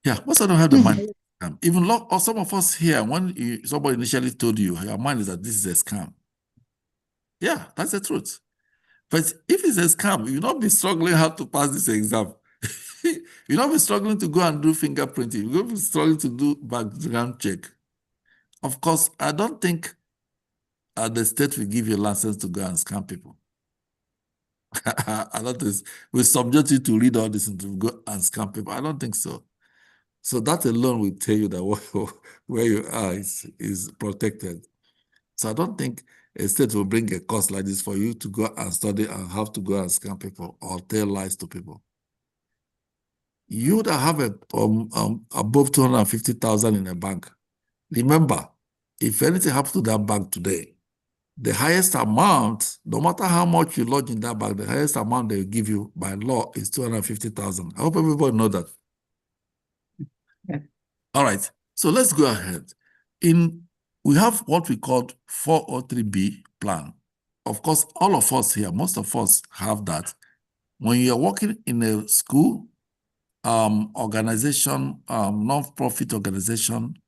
S1: Yeah, most of them have the mind. Even or some of us here, when somebody initially told you, your mind is that this is a scam. Yeah, that's the truth. But if it's a scam, you'll not be struggling how to pass this exam. You'll not be struggling to go and do fingerprinting. You'll be struggling to do background check. of course, I don't think the state will give you a license to go and scam people. I don't think we subject you to read all this and to go and scam people. I don't think so. So that alone will tell you that where you are is protected. So I don't think a state will bring a cost like this for you to go and study and have to go and scam people or tell lies to people. You that have above 250,000 in a bank, remember, if anything happens to that bank today, the highest amount, no matter how much you lodge in that bank, the highest amount they will give you by law is 250,000. I hope everybody know that.
S2: Yeah.
S1: All right. So let's go ahead. We have what we call 403B plan. Of course, all of us here, most of us have that. When you're working in a school, organization, non-profit organization,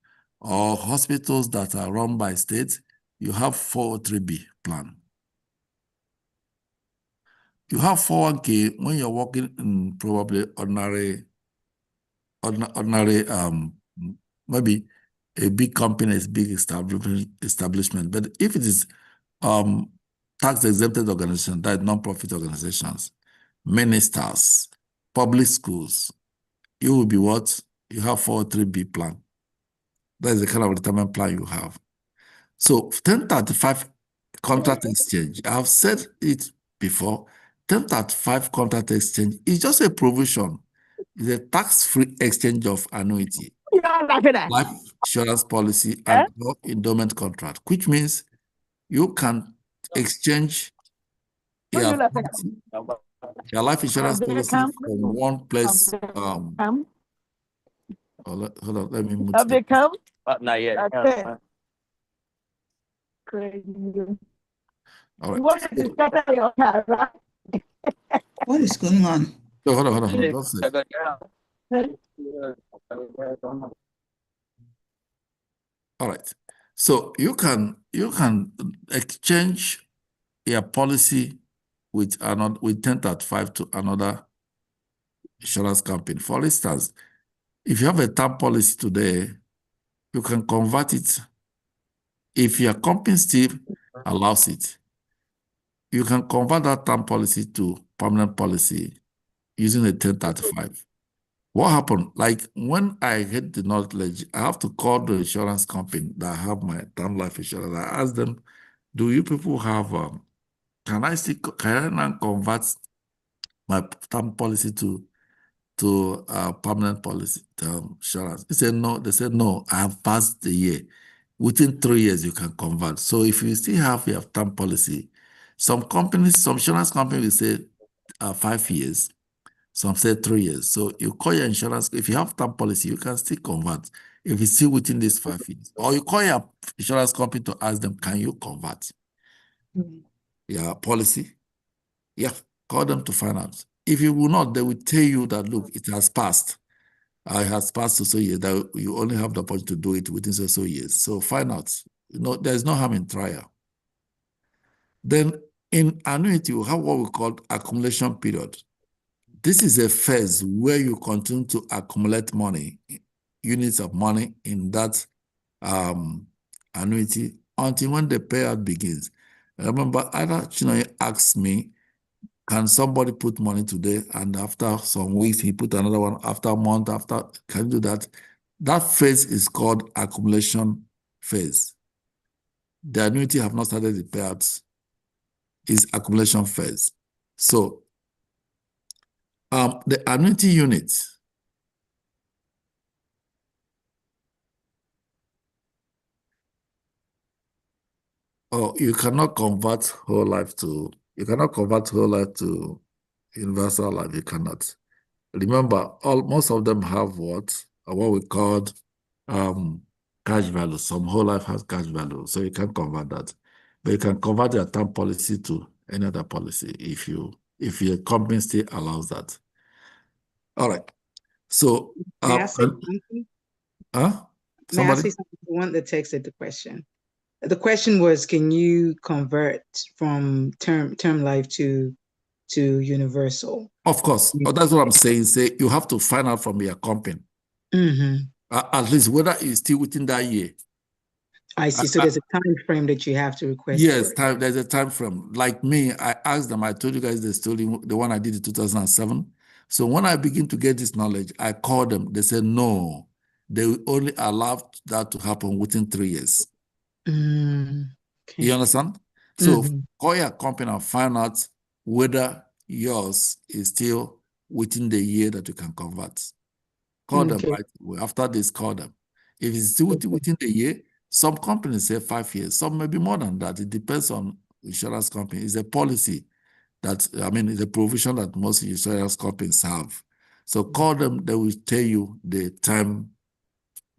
S1: or hospitals that are run by states, you have 403B plan. You have 401k when you're working in probably ordinary, maybe a big company, a big establishment. But if it is tax-exempted organization, that is non-profit organizations, ministers, public schools, you will be what? You have 403B plan. That is the kind of retirement plan you have. So 1035 contract exchange, I've said it before, 1035 contract exchange is just a provision. It's a tax-free exchange of annuity, life insurance policy, and endowment contract, which means you can exchange your life insurance policy from one place. Hold on, let me move.
S7: Have they come? Not yet.
S1: All
S7: You
S1: right.
S7: want to scatter your car, right?
S2: What is going on?
S1: So hold on. Just a second. All right. So you can exchange your policy with 1035 to another insurance company. For instance, if you have a term policy today, you can convert it. If your company still allows it, you can convert that term policy to permanent policy using a 1035. What happened? Like when I get the knowledge, I have to call the insurance company that have my term life insurance. I ask them, do you people have, can I now convert my term policy to permanent policy insurance? They said no. They said no. I have passed the year. Within 3 years, you can convert. So if you still have your term policy, some insurance companies will say 5 years. Some say 3 years. So you call your insurance. If you have term policy, you can still convert if it's still within these 5 years. Or you call your insurance company to ask them, can you convert your policy? Yeah, call them to find out. If you will not, they will tell you that, look, it has passed. It has passed so years that you only have the opportunity to do it within so years. So find out. There's no harm in trial. Then in annuity, we have what we call accumulation period. This is a phase where you continue to accumulate money, units of money in that annuity until when the payout begins. I remember either Chinoy asked me, can somebody put money today and after some weeks he put another one, after a month, can you do that? That phase is called accumulation phase. The annuity have not started the payouts. Is accumulation phase. So the annuity unit you cannot convert whole life to universal life. You cannot. Remember, most of them have what we call cash value. Some whole life has cash value, so you can't convert that. But you can convert your term policy to any other policy if your company still allows that. All right. So
S9: may I say something?
S1: May
S9: I say something to one that texted the question? The question was, can you convert from term life to universal?
S1: Of course. Oh, that's what I'm saying. Say you have to find out from your company.
S9: Mm-hmm.
S1: At least whether it's still within that year.
S9: I see. So there's a time frame that you have to request.
S1: Yes, there's a time frame. Like me, I asked them, I told you guys the story, the one I did in 2007. So when I begin to get this knowledge, I called them. They said, no, they will only allow that to happen within 3 years.
S9: Okay.
S1: You understand? So
S9: Mhm.
S1: call your company and find out whether yours is still within the year that you can convert. Call them
S9: Okay.
S1: right away. After this, call them. If it's still within the year, some companies say 5 years, some maybe more than that. It depends on insurance company. It's a policy that, I mean, it's a provision that most insurance companies have. So call them, they will tell you the time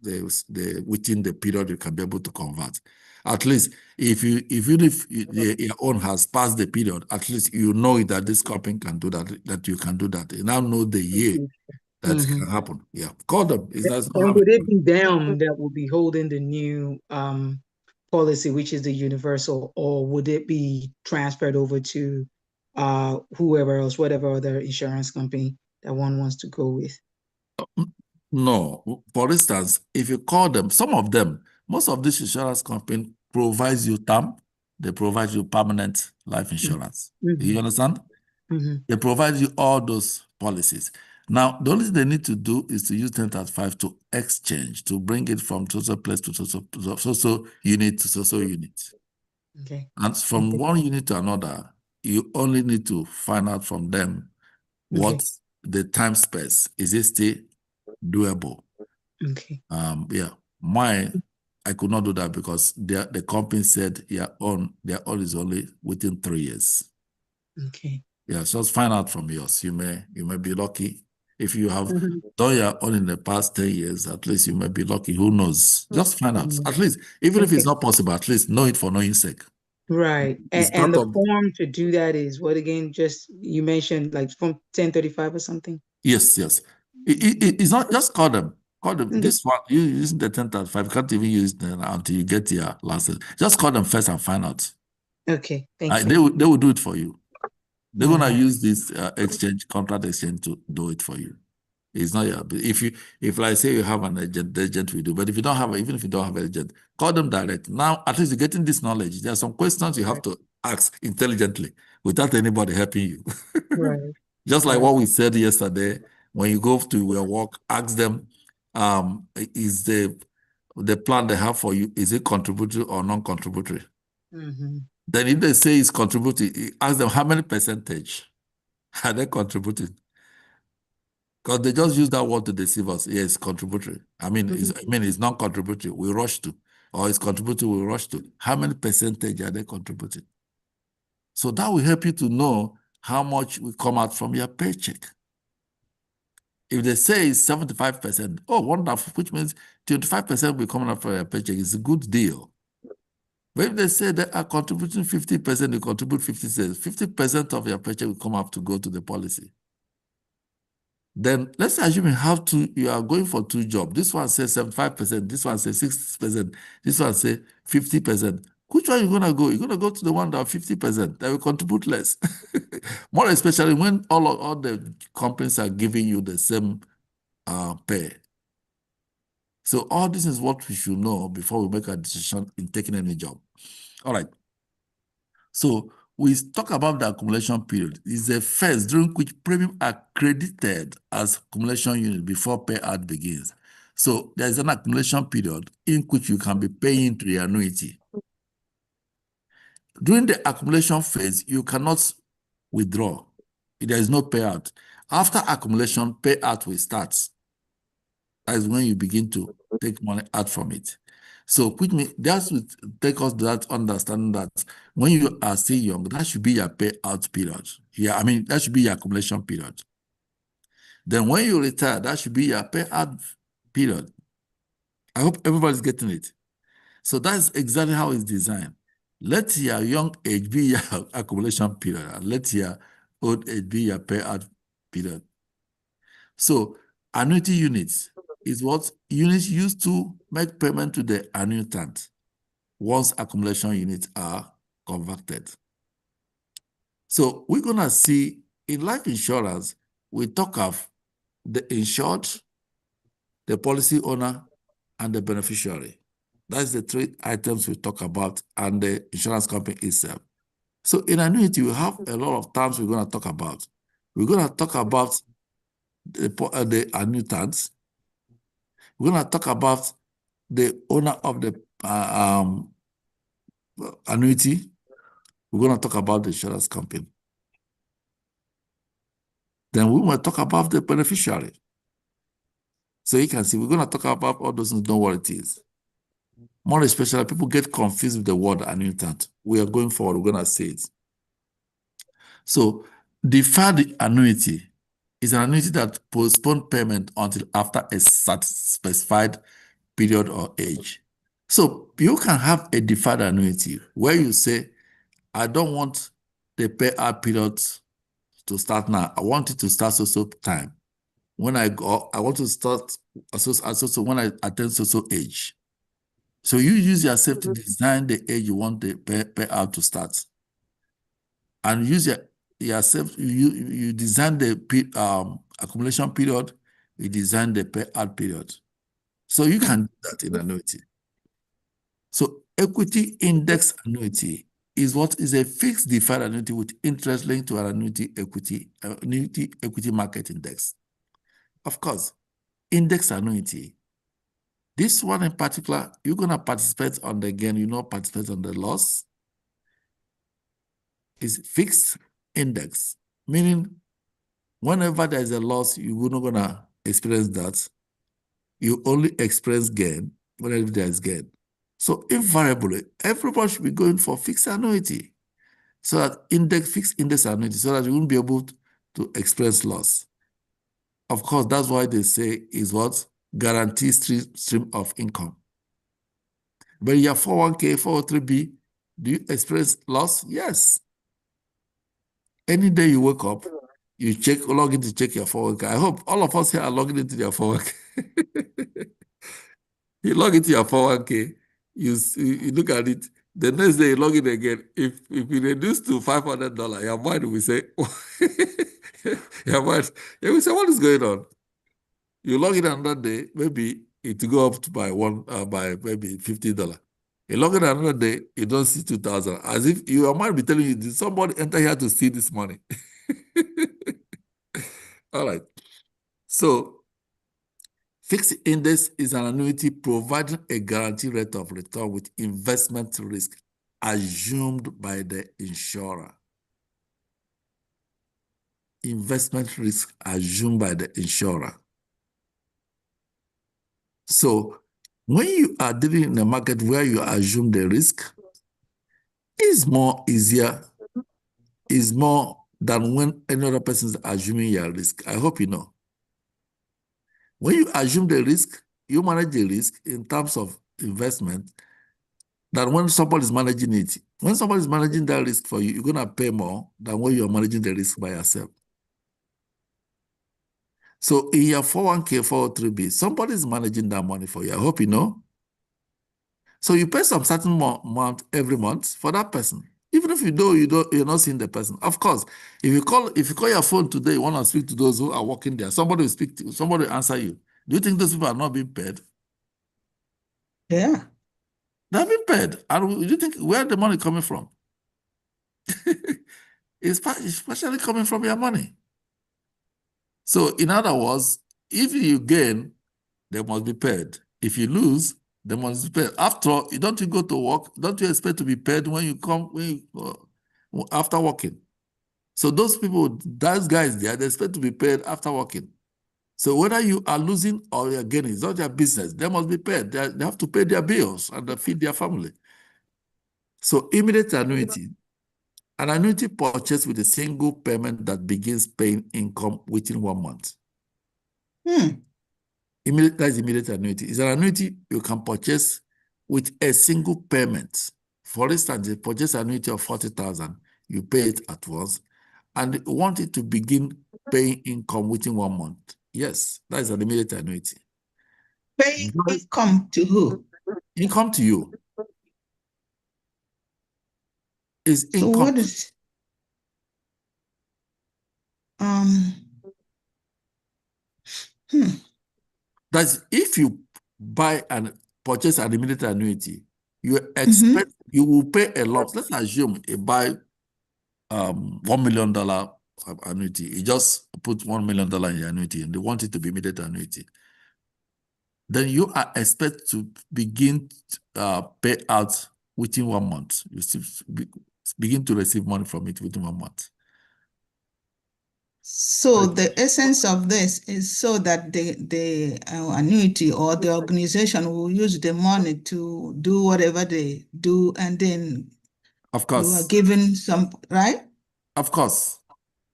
S1: within the period you can be able to convert. At least if your own has passed the period, at least you know that this company can do that you can do that. You now know the year that can happen. Yeah, call them.
S9: And would it be them that will be holding the new policy, which is the universal, or would it be transferred over to whoever else, whatever other insurance company that one wants to go with?
S1: No. For instance, if you call them, some of them, most of these insurance companies provides you term, they provide you permanent life insurance. You understand? They provide you all those policies. Now, the only thing they need to do is to use 1035 to exchange, to bring it from social place to social unit to social unit.
S9: Okay.
S1: And from one unit to another, you only need to find out from them what the time space is. It still doable?
S9: Okay.
S1: Yeah. I could not do that because the company said their own is only within 3 years.
S9: Okay.
S1: Yeah, so just find out from yours. You may be lucky. If you have done your own in the past 10 years, at least you may be lucky. Who knows? Just find out. At least, even if it's not possible, at least know it for knowing sake.
S9: Right. And the form to do that is what again? Just you mentioned like from 1035 or something?
S1: Yes. It's not just call them. Call them. This one, you using the 1035, you can't even use them until you get your license. Just call them first and find out.
S9: Okay, thank you.
S1: They will do it for you. They're gonna use this contract exchange to do it for you. It's not your. If like say you have an agent, the agent will do. But if you don't have, even if you don't have an agent, call them direct. Now at least you're getting this knowledge. There are some questions you have to ask intelligently without anybody helping you.
S9: Right.
S1: Just like what we said yesterday, when you go to your work, ask them, is the plan they have for you, is it contributory or non-contributory? Then if they say it's contributing, ask them how many percentage are they contributing? Because they just use that word to deceive us. Yeah, it's contributory. I mean, it's non-contributory. We rush to. Or it's contributory, we rush to. How many percentage are they contributing? So that will help you to know how much will come out from your paycheck. If they say it's 75%, oh, wonderful, which means 25% will come out from your paycheck. It's a good deal. But if they say they are contributing 50%, you contribute 50 cents, 50% of your paycheck will come up to go to the policy. Then let's assume you are going for 2 jobs. This one says 75%, this one says 60%, this one says 50%. Which one are you going to go? You're going to go to the one that 50%, that will contribute less. More especially when all the companies are giving you the same pay. So all this is what we should know before we make a decision in taking any job. All right. So we talk about the accumulation period. It's the phase during which premiums are credited as accumulation unit before payout begins. So there's an accumulation period in which you can be paying to the annuity. During the accumulation phase, you cannot withdraw. There is no payout. After accumulation, payout will start. That is when you begin to take money out from it. So which means that would take us to that understanding that when you are still young, that should be your payout period. Yeah, I mean, that should be your accumulation period. Then when you retire, that should be your payout period. I hope everybody's getting it. So that's exactly how it's designed. Let your young age be your accumulation period, and let your old age be your payout period. So annuity units is what units used to make payment to the annuitant once accumulation units are converted. So we're going to see in life insurance, we talk of the insured, the policy owner, and the beneficiary. That's the three items we talk about and the insurance company itself. So in annuity, we have a lot of terms we're going to talk about. We're going to talk about the annuitants. We're going to talk about the owner of the annuity. We're going to talk about the insurance company. Then we will talk about the beneficiary. So you can see, we're going to talk about all those things, know what it is. More especially, people get confused with the word annuitant. We are going forward, we're going to say it. So deferred annuity is an annuity that postpones payment until after a specified period or age. So you can have a deferred annuity where you say, I don't want the payout period to start now. I want it to start so time. When I go, I want to start so when I attain so age. So you use yourself to design the age you want the payout to start. And use yourself, you design the accumulation period, you design the payout period. So you can do that in annuity. So equity index annuity is what is a fixed deferred annuity with interest linked to an annuity equity market index. Of course, index annuity. This one in particular, you're going to participate on the gain, you not participate on the loss. Is fixed index, meaning whenever there's a loss, you're not going to experience that. You only experience gain whenever there's gain. So invariably, everybody should be going for fixed annuity. So that fixed index annuity, so that you won't be able to experience loss. Of course, that's why they say is what? Guaranteed stream of income. But your 401k, 403b, do you experience loss? Yes. Any day you wake up, you log in to check your 401k. I hope all of us here are logging into their 401k. You log into your 401k, you look at it, the next day you log in again. If you reduce to $500, your mind will say, you will say, what is going on? You log in another day, maybe it will go up by maybe $50. You log in another day, you don't see 2,000. As if your mind be telling you, did somebody enter here to steal this money? All right. So fixed index is an annuity providing a guaranteed rate of return with investment risk assumed by the insurer. Investment risk assumed by the insurer. So when you are dealing in a market where you assume the risk, it's more easier, is more than when any other person is assuming your risk. I hope you know. When you assume the risk, you manage the risk in terms of investment than when somebody is managing it. When somebody is managing that risk for you, you're going to pay more than when you're managing the risk by yourself. So in your 401k, 403b, somebody is managing that money for you. I hope you know. So you pay some certain amount every month for that person. Even if you're not seeing the person. Of course, if you call your phone today, you want to speak to those who are working there, somebody will speak to you, somebody will answer you. Do you think those people are not being paid?
S2: Yeah.
S1: They're being paid. And do you think where the money coming from? It's especially coming from your money. So in other words, if you gain, they must be paid. If you lose, they must be paid. After all, don't you go to work? Don't you expect to be paid when you come after working? So those people, those guys there, they expect to be paid after working. So whether you are losing or you're gaining, it's not their business. They must be paid. They have to pay their bills and feed their family. So immediate annuity. An annuity purchased with a single payment that begins paying income within 1 month. That's immediate annuity. It's an annuity you can purchase with a single payment. For instance, you purchase an annuity of 40,000, you pay it at once, and you want it to begin paying income within 1 month. Yes, that is an immediate annuity.
S2: Pay income to who?
S1: Income to you. Is income.
S2: So what is
S1: That's if you buy an purchase an immediate annuity, you expect you will pay a lot. Let's assume you buy $1 million annuity. You just put $1 million in your annuity and they want it to be immediate annuity. Then you are expected to begin pay out within 1 month. You begin to receive money from it within 1 month.
S2: So the essence of this is so that the annuity or the organization will use the money to do whatever they do, and then
S1: Of
S2: you are
S1: course.
S2: given some, right?
S1: Of course.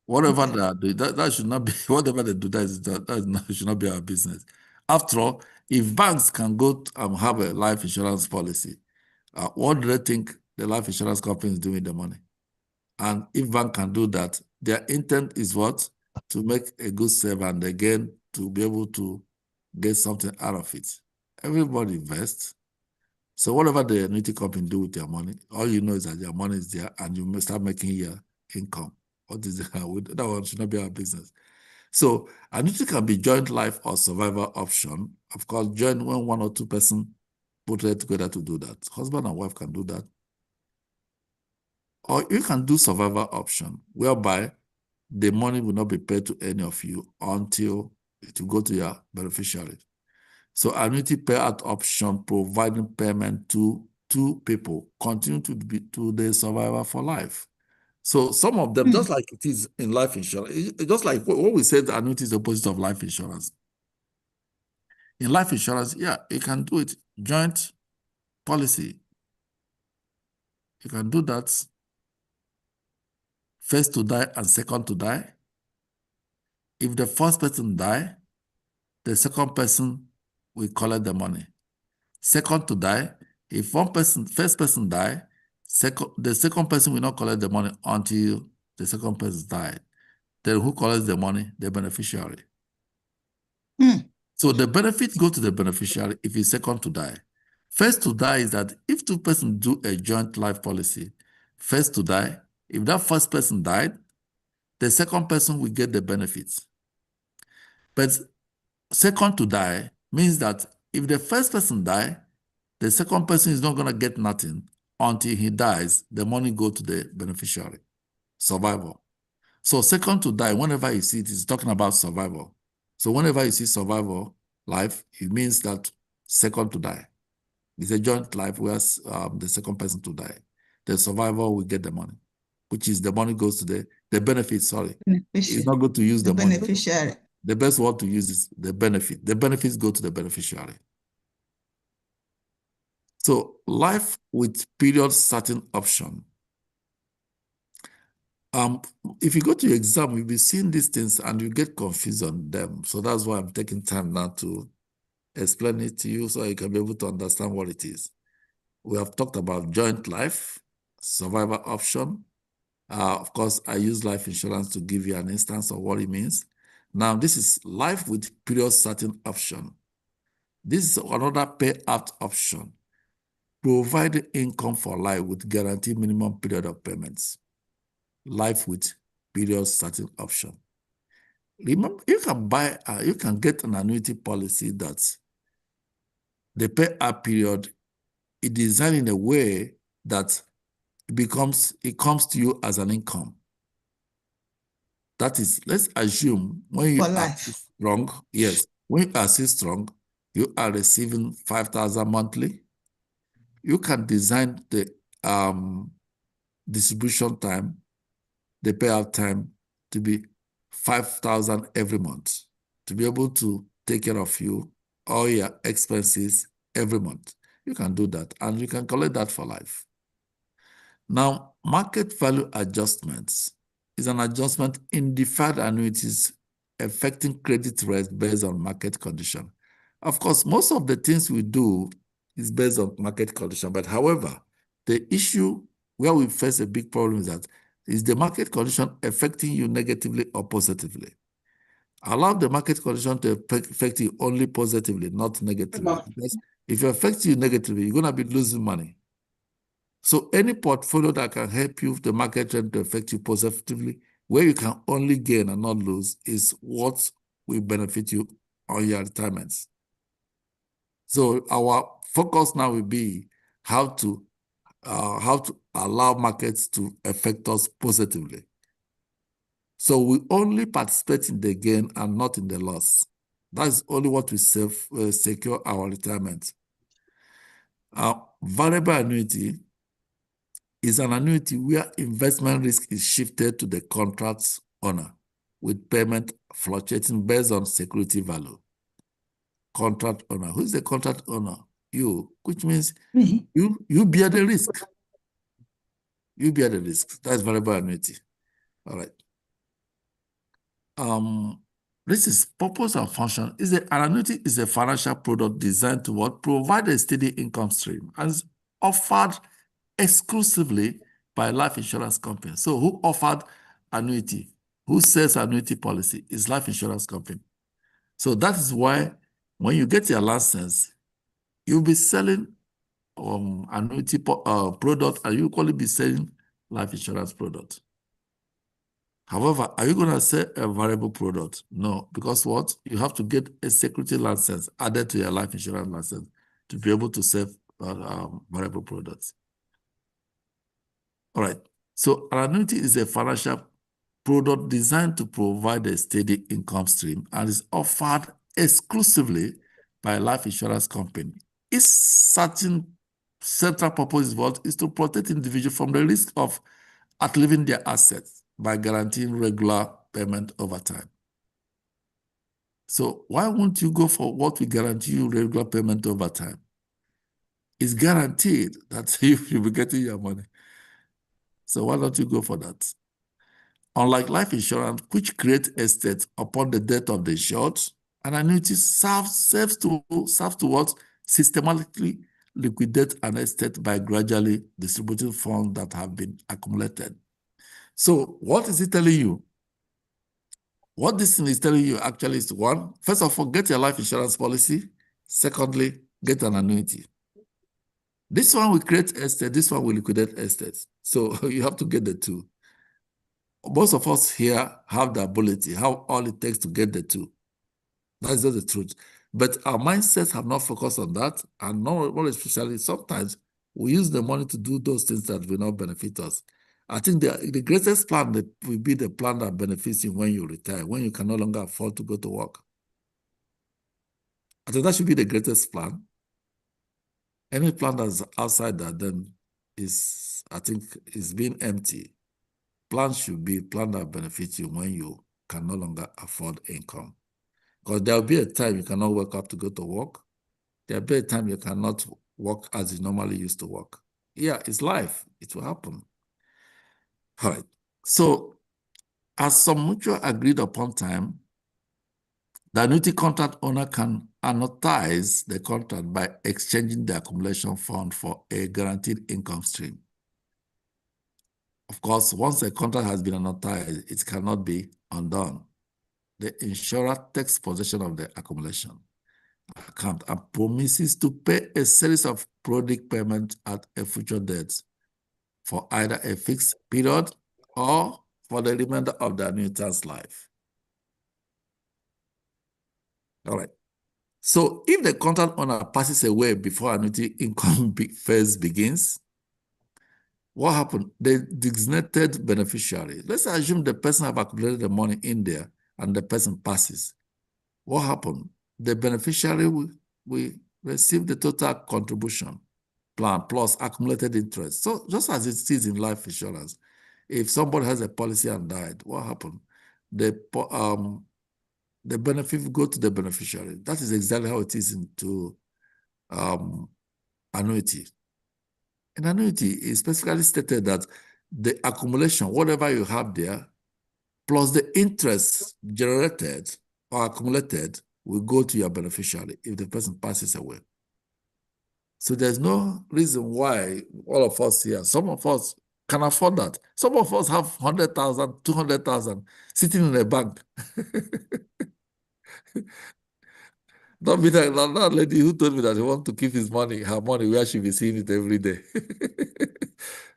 S1: Whatever that should not be, whatever they do, that should not be our business. After all, if banks can go and have a life insurance policy, what do they think the life insurance company is doing with the money? And if bank can do that, their intent is what? To make a good save and again to be able to get something out of it. Everybody invests. So whatever the annuity company do with your money, all you know is that your money is there and you may start making your income. What is that? That one should not be our business. So annuity can be joint life or survival option. Of course, joint when 1 or 2 persons put it together to do that. Husband and wife can do that. Or you can do survival option, whereby the money will not be paid to any of you until it will go to your beneficiary. So annuity payout option providing payment to 2 people continue to be to the survivor for life. So some of them, just like it is in life insurance, just like what we said, annuity is the opposite of life insurance. In life insurance, yeah, you can do it. Joint policy. You can do that. First to die and second to die. If the first person die, the second person will collect the money. Second to die, if first person die, the second person will not collect the money until the second person died. Then who collects the money? The beneficiary. So the benefits go to the beneficiary if he's second to die. First to die is that if 2 persons do a joint life policy, first to die, if that first person died, the second person will get the benefits. But second to die means that if the first person dies, the second person is not going to get nothing until he dies. The money go to the beneficiary. Survival. So second to die, whenever you see it, it's talking about survival. So whenever you see survival life, it means that second to die. It's a joint life where the second person to die. The survivor will get the money, which is the money goes to the benefit, sorry. It's not good to use the money.
S2: Beneficiary.
S1: The best word to use is the benefit. The benefits go to the beneficiary. So life with period starting option. If you go to your exam, you'll be seeing these things and you get confused on them. So that's why I'm taking time now to explain it to you so you can be able to understand what it is. We have talked about joint life, survival option. Of course, I use life insurance to give you an instance of what it means. Now, this is life with period starting option. This is another payout option. Provide income for life with guaranteed minimum period of payments. Life with period starting option. Remember, you can get an annuity policy that the payout period is designed in a way that it comes to you as an income. That is, let's assume when you are strong, yes, when you are still strong, you are receiving 5,000 monthly. You can design the distribution time, the payout time to be 5,000 every month to be able to take care of you, all your expenses every month. You can do that and you can collect that for life. Now, market value adjustments is an adjustment in deferred annuities affecting credit risk based on market condition. Of course, most of the things we do is based on market condition, but however, the issue where we face a big problem is the market condition affecting you negatively or positively. Allow the market condition to affect you only positively, not negatively. Because if it affects you negatively, you're going to be losing money. So any portfolio that can help you, the market trend to affect you positively, where you can only gain and not lose, is what will benefit you on your retirements. So our focus now will be how to allow markets to affect us positively. So we only participate in the gain and not in the loss. That's only what we secure our retirement. Variable annuity is an annuity where investment risk is shifted to the contract's owner, with payment fluctuating based on security value. Contract owner. Who is the contract owner? You, which means you bear the risk. You bear the risk. That's variable annuity. All right. This is purpose and function. An annuity is a financial product designed to what? Provide a steady income stream and is offered exclusively by life insurance company. So who offered annuity? Who sells annuity policy? Is life insurance company. So that is why when you get your license, you'll be selling annuity product, and you'll probably be selling life insurance product. However, are you going to sell a variable product? No, because what? You have to get a security license added to your life insurance license to be able to sell variable products. All right. So an annuity is a financial product designed to provide a steady income stream and is offered exclusively by a life insurance company. Its certain central purpose is to protect individuals from the risk of outliving their assets by guaranteeing regular payment over time. So why won't you go for what we guarantee you regular payment over time? It's guaranteed that you'll be getting your money. So why don't you go for that? Unlike life insurance, which creates estate upon the death of the insured, an annuity serves to what? Systematically liquidate an estate by gradually distributing funds that have been accumulated. So what is it telling you? What this thing is telling you actually is one, first of all, get your life insurance policy. Secondly, get an annuity. This one will create estate, this one will liquidate estate. So you have to get the two. Most of us here have the ability, have all it takes to get the two. That's just the truth. But our mindsets have not focused on that, and more especially sometimes we use the money to do those things that will not benefit us. I think the greatest plan that will be the plan that benefits you when you retire, when you can no longer afford to go to work. I think that should be the greatest plan. Any plan that's outside that then is, I think, is being empty. Plan should be plan that benefits you when you can no longer afford income. Because there'll be a time you cannot wake up to go to work. There'll be a time you cannot work as you normally used to work. Yeah, it's life. It will happen. All right. So, as some mutual agreed upon time, the annuity contract owner can annuitize the contract by exchanging the accumulation fund for a guaranteed income stream. Of course, once a contract has been annuitized, it cannot be undone. The insurer takes possession of the accumulation account and promises to pay a series of periodic payments at a future date for either a fixed period or for the remainder of the annuitance's life. All right. So if the contract owner passes away before annuity income phase begins, what happened? The designated beneficiary, let's assume the person have accumulated the money in there and the person passes. What happened? The beneficiary will receive the total contribution plan plus accumulated interest. So just as it is in life insurance, if somebody has a policy and died, what happened? The benefit will go to the beneficiary. That is exactly how it is into annuity. In annuity, it's specifically stated that the accumulation, whatever you have there, plus the interest generated or accumulated will go to your beneficiary if the person passes away. So there's no reason why all of us here, some of us can afford that. Some of us have 100,000, 200,000 sitting in a bank. Don't be that lady who told me that he wants to keep her money where she be seeing it every day.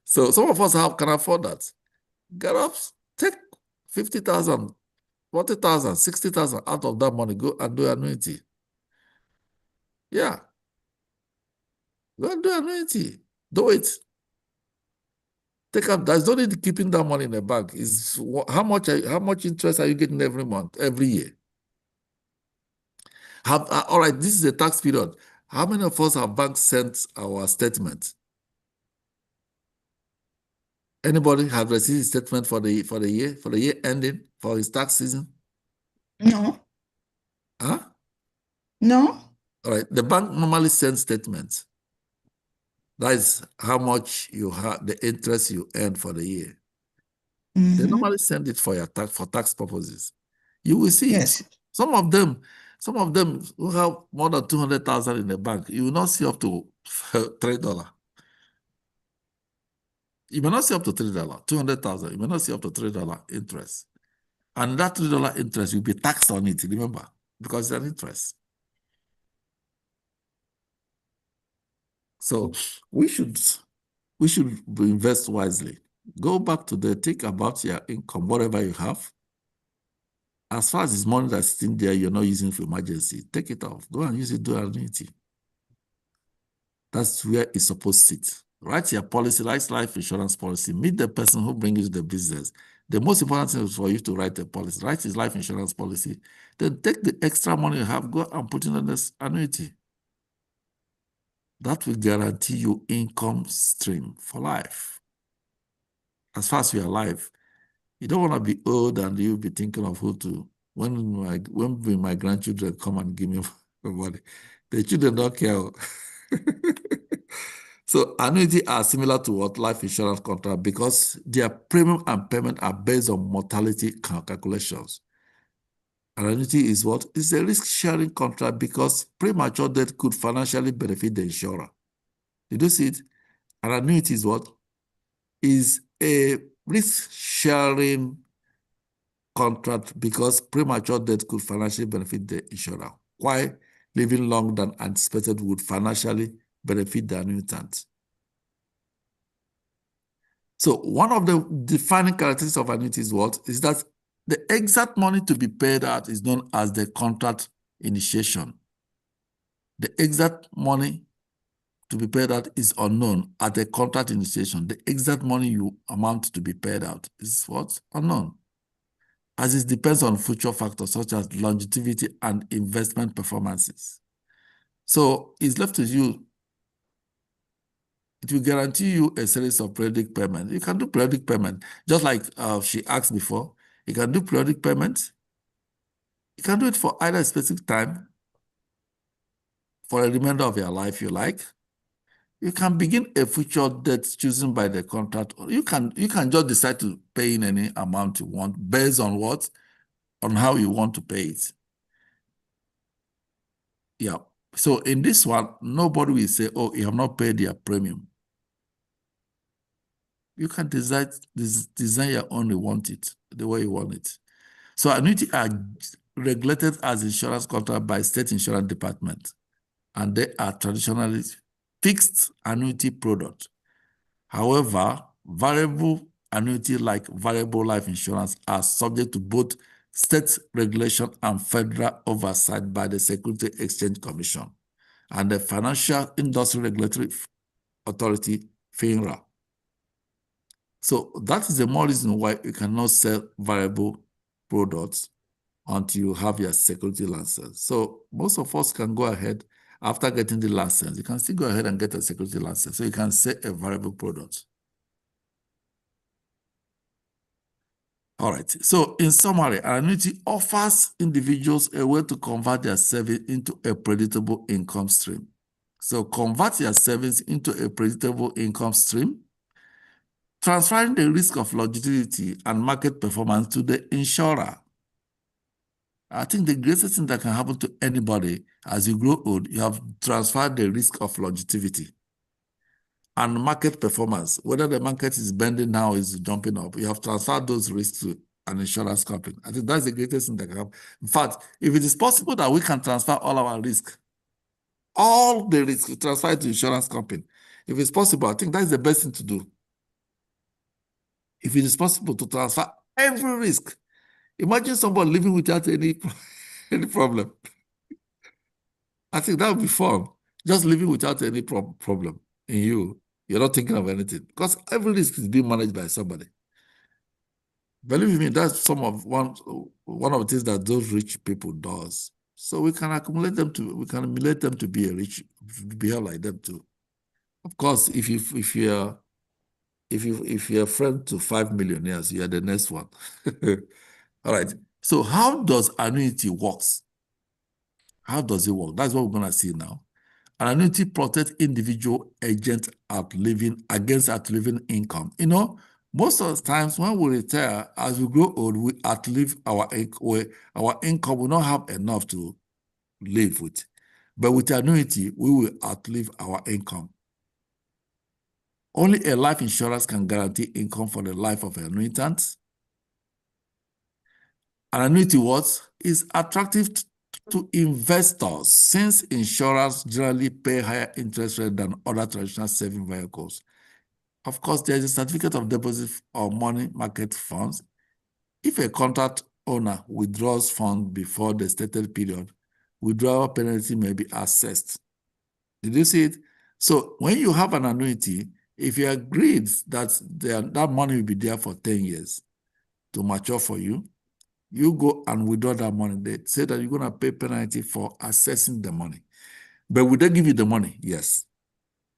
S1: So some of us can afford that. Get up, take 50,000, 40,000, 60,000 out of that money, go and do annuity. Yeah. Go and do annuity. Do it. Take up. There's no need keeping that money in the bank. Is how much interest are you getting every month, every year? All right, this is a tax period. How many of us have banks sent our statement? Anybody have received a statement for the year ending, for his tax season?
S2: No.
S1: Huh?
S2: No.
S1: All right. The bank normally sends statements. That is how much you have, the interest you earn for the year. They normally send it for your tax purposes. You will see
S2: Yes.
S1: it. Some of them who have more than 200,000 in the bank, you will not see up to $3. You may not see up to $3, 200,000. You may not see up to $3 interest. And that $3 interest will be taxed on it, remember, because it's an interest. So we should invest wisely. Go back to think about your income, whatever you have. As far as it's money that's in there, you're not using for emergency, take it off. Go and use it, do annuity. That's where it's supposed to sit. Write your policy, write life insurance policy. Meet the person who brings you the business. The most important thing is for you to write a policy. Write his life insurance policy. Then take the extra money you have, go and put it on this annuity. That will guarantee you income stream for life. As far as you're alive, you don't want to be old and you'll be thinking of who to, when my grandchildren come and give me money, the children don't care. So annuity are similar to what life insurance contract because their premium and payment are based on mortality calculations. An annuity is what? It's a risk-sharing contract because premature death could financially benefit the insurer. Did you see it? An annuity is what? Is a risk-sharing contract because premature death could financially benefit the insurer, while living longer than anticipated would financially benefit the annuitant. So one of the defining characteristics of annuity is what? Is that the exact money to be paid out is known as the contract initiation. The exact money to be paid out is unknown at the contract initiation. The exact money you amount to be paid out is what? Unknown. As it depends on future factors such as longevity and investment performances. So it's left to you. It will guarantee you a series of periodic payments. You can do periodic payment, just like she asked before. You can do periodic payments. You can do it for either a specific time, for a remainder of your life you like. You can begin a future debt chosen by the contract. Or you can just decide to pay in any amount you want based on what? On how you want to pay it. Yeah. So in this one, nobody will say, oh, you have not paid your premium. You can design your own, you want it, the way you want it. So annuity are regulated as insurance contract by state insurance department, and they are traditionally fixed annuity product. However, variable annuity like variable life insurance are subject to both state regulation and federal oversight by the Securities Exchange Commission and the Financial Industry Regulatory Authority, FINRA. So that is the more reason why you cannot sell variable products until you have your security license. So most of us can go ahead after getting the license. You can still go ahead and get a security license. So you can sell a variable product. All right. So in summary, annuity offers individuals a way to convert their savings into a predictable income stream. So convert your savings into a predictable income stream, transferring the risk of longevity and market performance to the insurer. I think the greatest thing that can happen to anybody as you grow old, you have transferred the risk of longevity and market performance. Whether the market is bending now, is jumping up, you have transferred those risks to an insurance company. I think that's the greatest thing that can happen. In fact, if it is possible that we can transfer all our risk, all the risk, transfer it to insurance company. If it's possible, I think that's the best thing to do. If it is possible to transfer every risk, imagine someone living without any problem. I think that would be fun. Just living without any problem in you. You're not thinking of anything because every risk is being managed by somebody. Believe me, that's one of the things that those rich people does. So we can emulate them to be behave like them too. Of course, if you're a friend to 5 millionaires, you are the next one. All right. So how does annuity works? How does it work? That's what we're gonna see now. An annuity protects individual agents against outliving income. You know, most of the times when we retire, as we grow old, we outlive our income. We don't have enough to live with. But with annuity, we will outlive our income. Only a life insurance can guarantee income for the life of an annuitant. An annuity is attractive to investors since insurers generally pay higher interest rate than other traditional saving vehicles. Of course, there is a certificate of deposit or money market funds. If a contract owner withdraws funds before the stated period, withdrawal penalty may be assessed. Did you see it? So when you have an annuity, if you agreed that that money will be there for 10 years to mature for you, you go and withdraw that money. They say that you're going to pay penalty for accessing the money. But will they give you the money? Yes.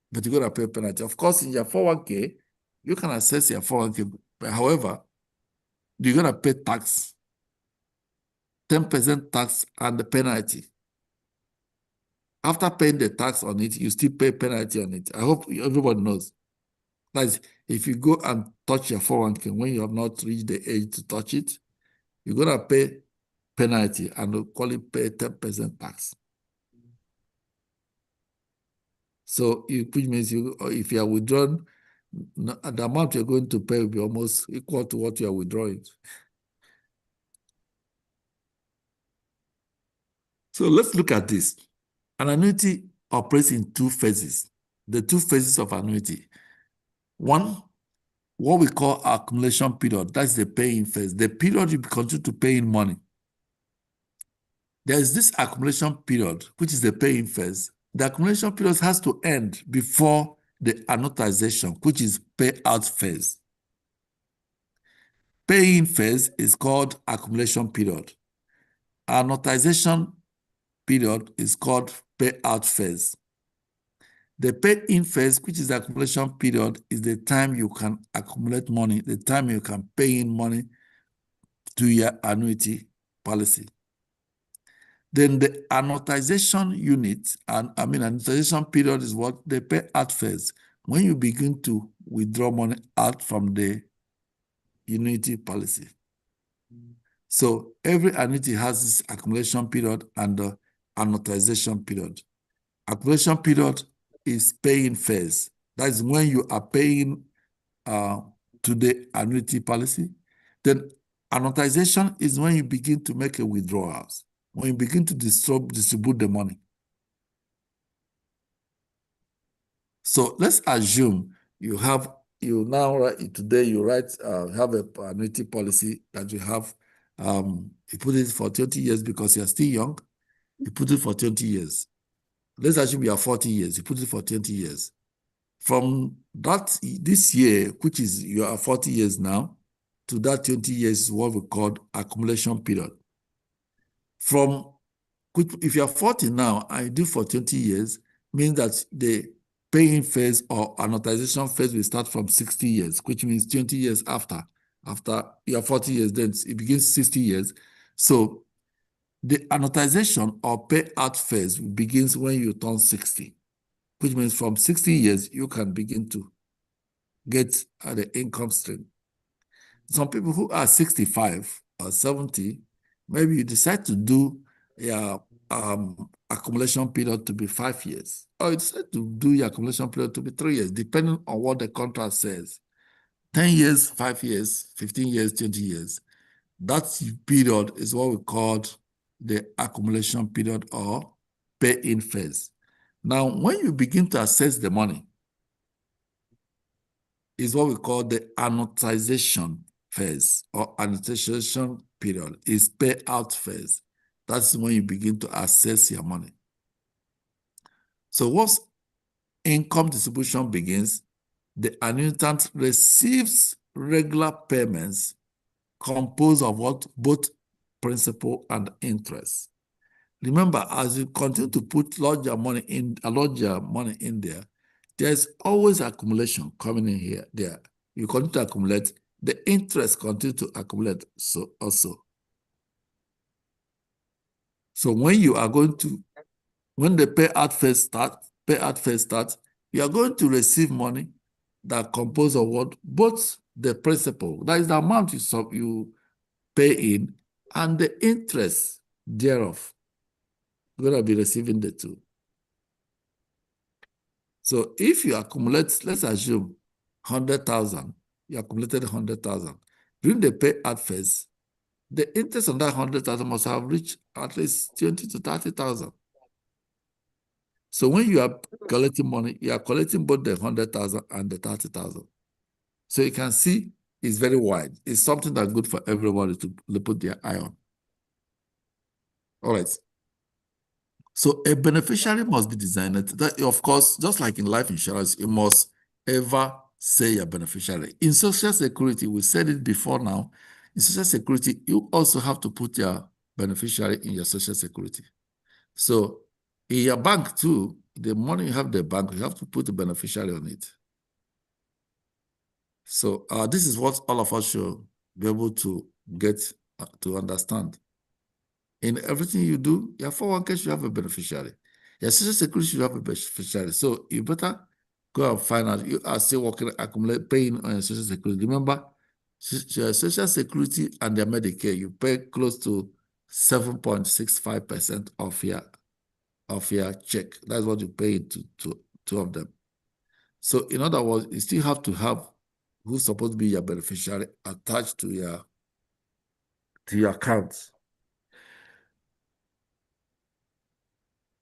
S1: But you're going to pay penalty. Of course, in your 401k, you can access your 401k. But however, you're going to pay tax, 10% tax and the penalty. After paying the tax on it, you still pay penalty on it. I hope everybody knows. Like if you go and touch your 401k when you have not reached the age to touch it, you're going to pay penalty and they'll call it pay 10% tax. So, which means if you are withdrawn, the amount you're going to pay will be almost equal to what you are withdrawing. So let's look at this. An annuity operates in two phases. The two phases of annuity. One, what we call accumulation period. That's the paying phase. The period you continue to pay in money. There is this accumulation period, which is the paying phase. The accumulation period has to end before the amortization, which is payout phase. Paying phase is called accumulation period. Amortization period is called payout phase. The pay-in phase, which is the accumulation period, is the time you can accumulate money, the time you can pay in money to your annuity policy. Then the amortization unit, amortization period is what the payout phase, when you begin to withdraw money out from the annuity policy. So every annuity has this accumulation period and the amortization period. Accumulation period is paying phase. That's when you are paying to the annuity policy. Then amortization is when you begin to make a withdrawals, when you begin to distribute the money. So let's assume you have an annuity policy that you have. You put it for 20 years because you're still young. You put it for 20 years. Let's assume you are 40 years. You put it for 20 years. From this year, which is you are 40 years now, to that 20 years is what we call accumulation period. If you are 40 now and you do for 20 years, means that the paying phase or amortization phase will start from 60 years, which means 20 years after you are 40 years, then it begins 60 years. So the amortization or payout phase begins when you turn 60, which means from 60 years, you can begin to get the income stream. Some people who are 65 or 70, maybe you decide to do your accumulation period to be 5 years, or you decide to do your accumulation period to be 3 years, depending on what the contract says. 10 years, 5 years, 15 years, 20 years. That period is what we call the accumulation period or pay-in phase. Now, when you begin to access the money, is what we call the amortization phase or amortization period, is payout phase. That's when you begin to access your money. So once income distribution begins, the annuitant receives regular payments composed of what? Both principal and interest. Remember, as you continue to put larger money in there, there's always accumulation coming in here, there. You continue to accumulate, the interest continue to accumulate so also. So when you are going to, when the payout phase starts, you are going to receive money that compose of what? Both the principal, that is the amount you pay in, and the interest thereof. You're going to be receiving the two. So if you accumulate, let's assume 100,000, you accumulated 100,000. During the payout phase, the interest on that 100,000 must have reached at least 20 to 30,000. So when you are collecting money, you are collecting both the 100,000 and the 30,000. So you can see it's very wide. It's something that's good for everybody to put their eye on. All right. So a beneficiary must be designed. That, of course, just like in life insurance, you must ever say a beneficiary. In Social Security, we said it before now, in Social Security, you also have to put your beneficiary in your Social Security. So in your bank too, the money you have the bank, you have to put the beneficiary on it. So this is what all of us should be able to get to understand. In everything you do, your 401k should have a beneficiary. Your Social Security should have a beneficiary. So you better go and find out. You are still working, accumulate, paying on your Social Security. Remember, your Social Security and your Medicare, you pay close to 7.65% of your check. That's what you pay to two of them. So in other words, you still have to have who's supposed to be your beneficiary attached to your account.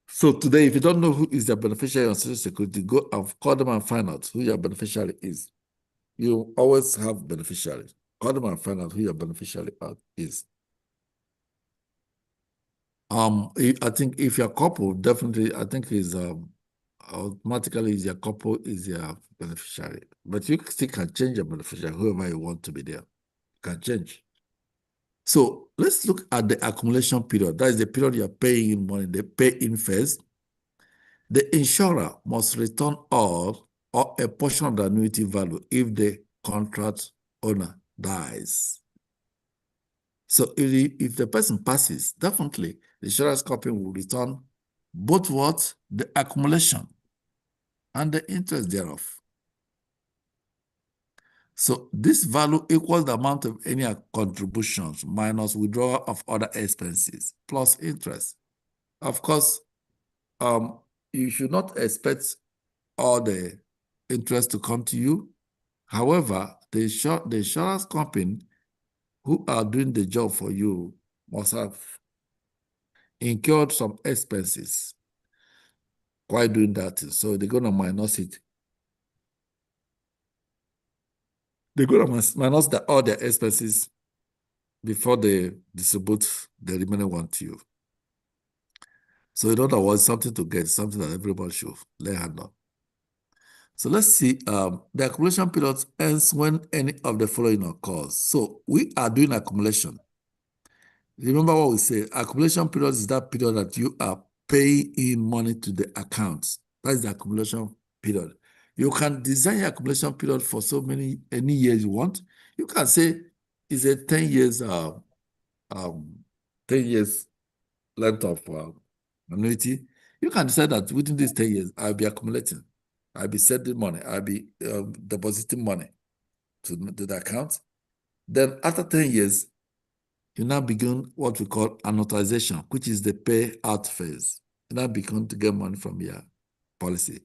S1: So today, if you don't know who is your beneficiary on Social Security, go and call them and find out who your beneficiary is. You always have beneficiaries. Call them and find out who your beneficiary is. I think if you're a couple, definitely, I think is automatically is your couple is your beneficiary. But you still can change your beneficiary, whoever you want to be there. You can change. So let's look at the accumulation period. That is the period you're paying in money, the pay-in phase. The insurer must return all or a portion of the annuity value if the contract owner dies. So if the person passes, definitely the insurance company will return both what? The accumulation and the interest thereof. So this value equals the amount of any contributions minus withdrawal of other expenses plus interest. Of course, you should not expect all the interest to come to you. However, the insurance company who are doing the job for you must have incurred some expenses while doing that. So they're going to minus it. They're going to minus all their expenses before they distribute the remaining one to you. So in other words, something to get, something that everybody should lay hand on. So let's see, the accumulation period ends when any of the following occurs. So we are doing accumulation. Remember what we say, accumulation period is that period that you are paying in money to the accounts. That is the accumulation period. You can design your accumulation period for any years you want. You can say it's a 10 years, 10 years length of annuity. You can decide that within these 10 years, I'll be accumulating. I'll be sending money. I'll be depositing money to the account. Then after 10 years, you now begin what we call amortization, which is the payout phase. You now begin to get money from your policy.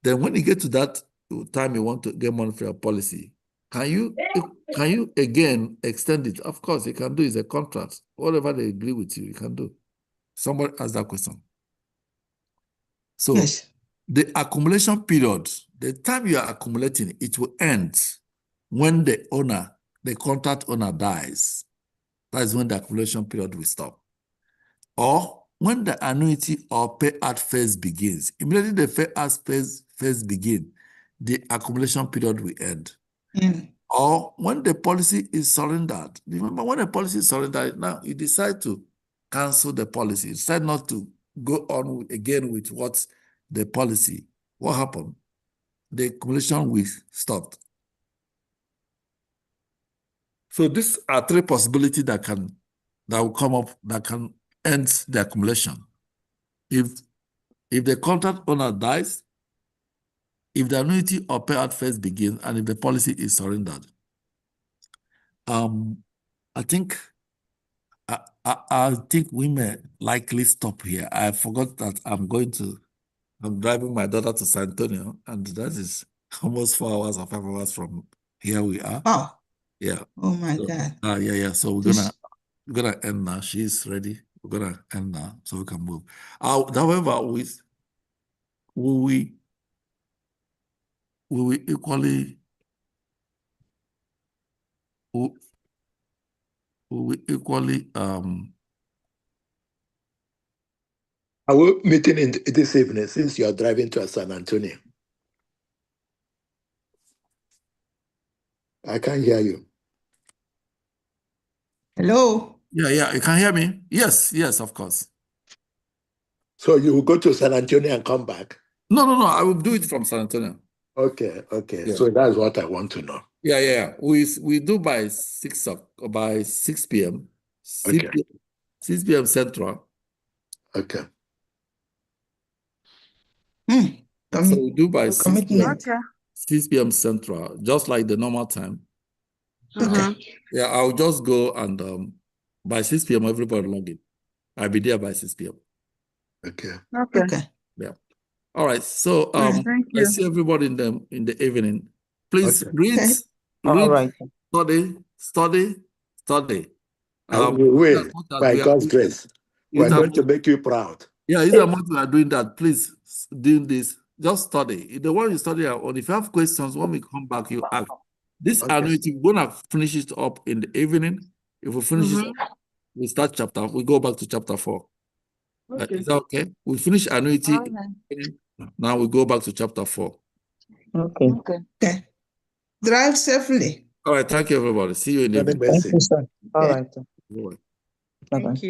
S1: Then when you get to that time you want to get money from your policy, can you again extend it? Of course, you can do. It's a contract. Whatever they agree with you, you can do. Somebody asked that question. So
S2: Yes.
S1: the accumulation period, the time you are accumulating, it will end when the contract owner dies. That is when the accumulation period will stop. Or when the annuity or payout phase begins, immediately the payout phase begin, the accumulation period will end. Or when the policy is surrendered. Remember, when a policy is surrendered, now you decide to cancel the policy. You decide not to go on again with what the policy. What happened? The accumulation will stop. So these are three possibilities that will come up that can end the accumulation. If the contract owner dies, if the annuity or payout phase begins, and if the policy is surrendered. I think we may likely stop here. I forgot that I'm driving my daughter to San Antonio, and that is almost 4 hours or 5 hours from here we are.
S2: Oh.
S1: Yeah.
S2: Oh my God.
S1: Yeah. So we're gonna end now. She's ready. We're gonna end now so we can move. However, will we equally
S4: Are we meeting this evening since you are driving to San Antonio? I can't hear you.
S2: Hello?
S1: Yeah, you can hear me? Yes, of course.
S4: So you will go to San Antonio and come back?
S1: No, I will do it from San Antonio.
S4: Okay.
S1: Yeah.
S4: So that's what I want to know.
S1: Yeah. We do by 6 p.m. 6 p.m. Central.
S4: Okay.
S1: So we do by 6 p.m.
S6: Okay.
S1: 6 p.m. Central, just like the normal time.
S2: Okay.
S1: Yeah, I'll just go and by 6 p.m. everybody log in. I'll be there by 6 p.m.
S4: Okay.
S1: Yeah. All right. So
S6: Thank you.
S1: I see everybody in the evening. Please read,
S5: All right.
S1: study.
S4: We will, by God's grace. We're going to make you proud.
S1: Yeah, it's a month we are doing that. Please do this. Just study. The one you study on, if you have questions, when we come back, you ask. This annuity, we're gonna finish it up in the evening. If we finish it up, we go back to chapter 4. Is that okay? We finish annuity. Now we go back to chapter 4.
S5: Okay.
S2: Drive safely.
S1: All right, thank you, everybody. See you in the evening.
S5: Thank you, sir. All right.
S1: Bye-bye.
S5: Bye-bye.
S9: Thank you.